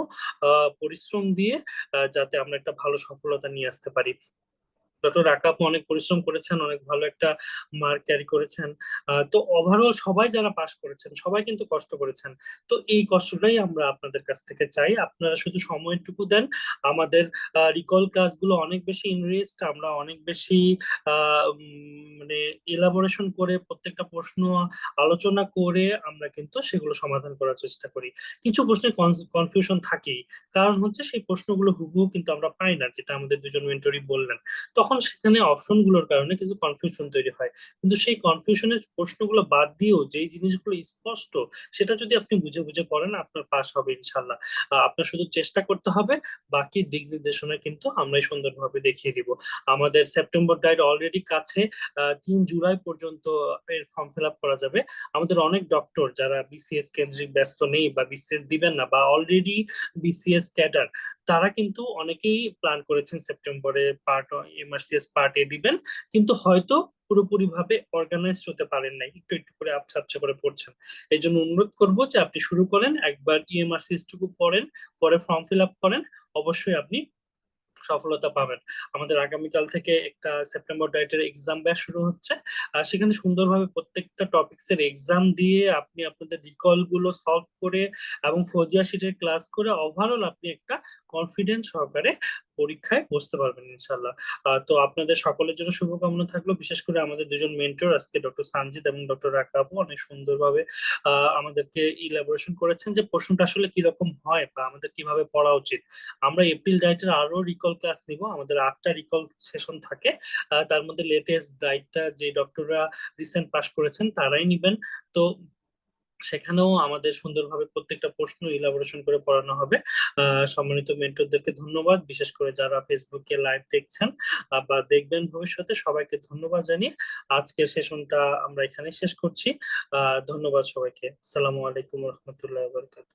পরিশ্রম দিয়ে যাতে আমরা একটা ভালো সফলতা নিয়ে আসতে পারি। ডক্টর রাকাপ অনেক পরিশ্রম করেছেন, অনেক ভালো একটা মার্ক ক্যারি করেছেন। তো ওভারঅল সবাই যারা পাশ করেছেন সবাই কিন্তু কষ্ট করেছেন। তো এই কষ্টটাই আমরা আপনাদের কাছ থেকে চাই, আপনারা শুধু সময়টুকু দেন। আমাদের রিকল ক্লাসগুলো অনেক বেশি ইনরিচড, আমরা অনেক বেশি মানে এলাবোরেশন করে প্রত্যেকটা প্রশ্ন আলোচনা করে আমরা কিন্তু সেগুলো সমাধান করার চেষ্টা করি। কিছু প্রশ্নে কনফিউশন থাকেই, কারণ হচ্ছে সেই প্রশ্নগুলো হুবহু কিন্তু আমরা পাই না, যেটা আমাদের দুজন মেন্টরই বললেন। তখন সেখানে অপশনগুলোর কারণে কিছু কনফিউশন তৈরি হয়, কিন্তু সেই কনফিউশনের প্রশ্নগুলো বাদ দিয়েও যেই জিনিসগুলো স্পষ্ট সেটা যদি আপনি বুঝে বুঝে পড়েন আপনার পাস হবে ইনশাল্লাহ। আপনার শুধু চেষ্টা করতে হবে, বাকি দিক নির্দেশনা কিন্তু আমরাই সুন্দরভাবে দেখিয়ে দিব। আমাদের সেপ্টেম্বর ডায়েট অলরেডি কাছে, 3 জুলাই পর্যন্ত এর ফর্ম ফিল আপ করা যাবে। আমাদের অনেক ডক্টর যারা বিসিএস কেন্দ্রিক ব্যস্ত নেই বা বিসিএস দিবেন না বা অলরেডি বিসিএস ক্যাডার, তারা কিন্তু অনেকেই প্ল্যান করেছেন সেপ্টেম্বরে পার্ট এমআরসিএস পার্ট এ দিবেন, কিন্তু হয়তো পুরোপুরি ভাবে অর্গানাইজ হতে পারেন নাই, একটু একটু করে আবছা আবছা করে পড়ছেন। এই জন্য অনুরোধ করবো যে আপনি শুরু করেন, একবার ইএমআরসিএস টুকু পড়েন, পরে ফর্ম ফিল আপ করেন, অবশ্যই আপনি সফলতা পাবেন। আমাদের আগামীকাল থেকে একটা সেপ্টেম্বর ডায়েটের এক্সাম ব্যাচ শুরু হচ্ছে, আর সেখানে সুন্দরভাবে প্রত্যেকটা টপিকস এর এক্সাম দিয়ে আপনি আপনাদের রিকল গুলো সলভ করে এবং ফৌজিয়া শিটের ক্লাস করে ওভারঅল আপনি একটা কনফিডেন্স সহকারে পরীক্ষায় বসতে পারবেন ইনশাল্লাহ। তো আপনাদের সকলের জন্য শুভকামনা থাকলো, বিশেষ করে আমাদের দুজন মেন্টর আজকে ডক্টর সানজিদ এবং ডক্টর রাকাবু অনেক সুন্দরভাবে আমাদেরকে ইলাবোরেশন করেছেন যে প্রশ্নটা আসলে কিরকম হয় বা আমাদের কিভাবে পড়া উচিত। আমরা এপ্রিল ডায়েটের আরো রিকল ক্লাস নিব, আমাদের 8টা রিকল সেশন থাকে, তার মধ্যে লেটেস্ট ডায়েটটা যে ডক্টররা রিসেন্ট পাস করেছেন তারাই নিবেন। তো সেখানেও আমাদের সুন্দরভাবে প্রত্যেকটা প্রশ্ন ইলাবোরেশন করে পড়ানো হবে। সম্মানিত মেন্টরদেরকে ধন্যবাদ, বিশেষ করে যারা ফেসবুকে লাইভ দেখছেন বা দেখবেন ভবিষ্যতে, সবাইকে ধন্যবাদ জানিয়ে আজকের সেশনটা আমরা এখানে শেষ করছি। ধন্যবাদ সবাইকে। আসসালামু আলাইকুম রহমতুল্লাহ বরকাত।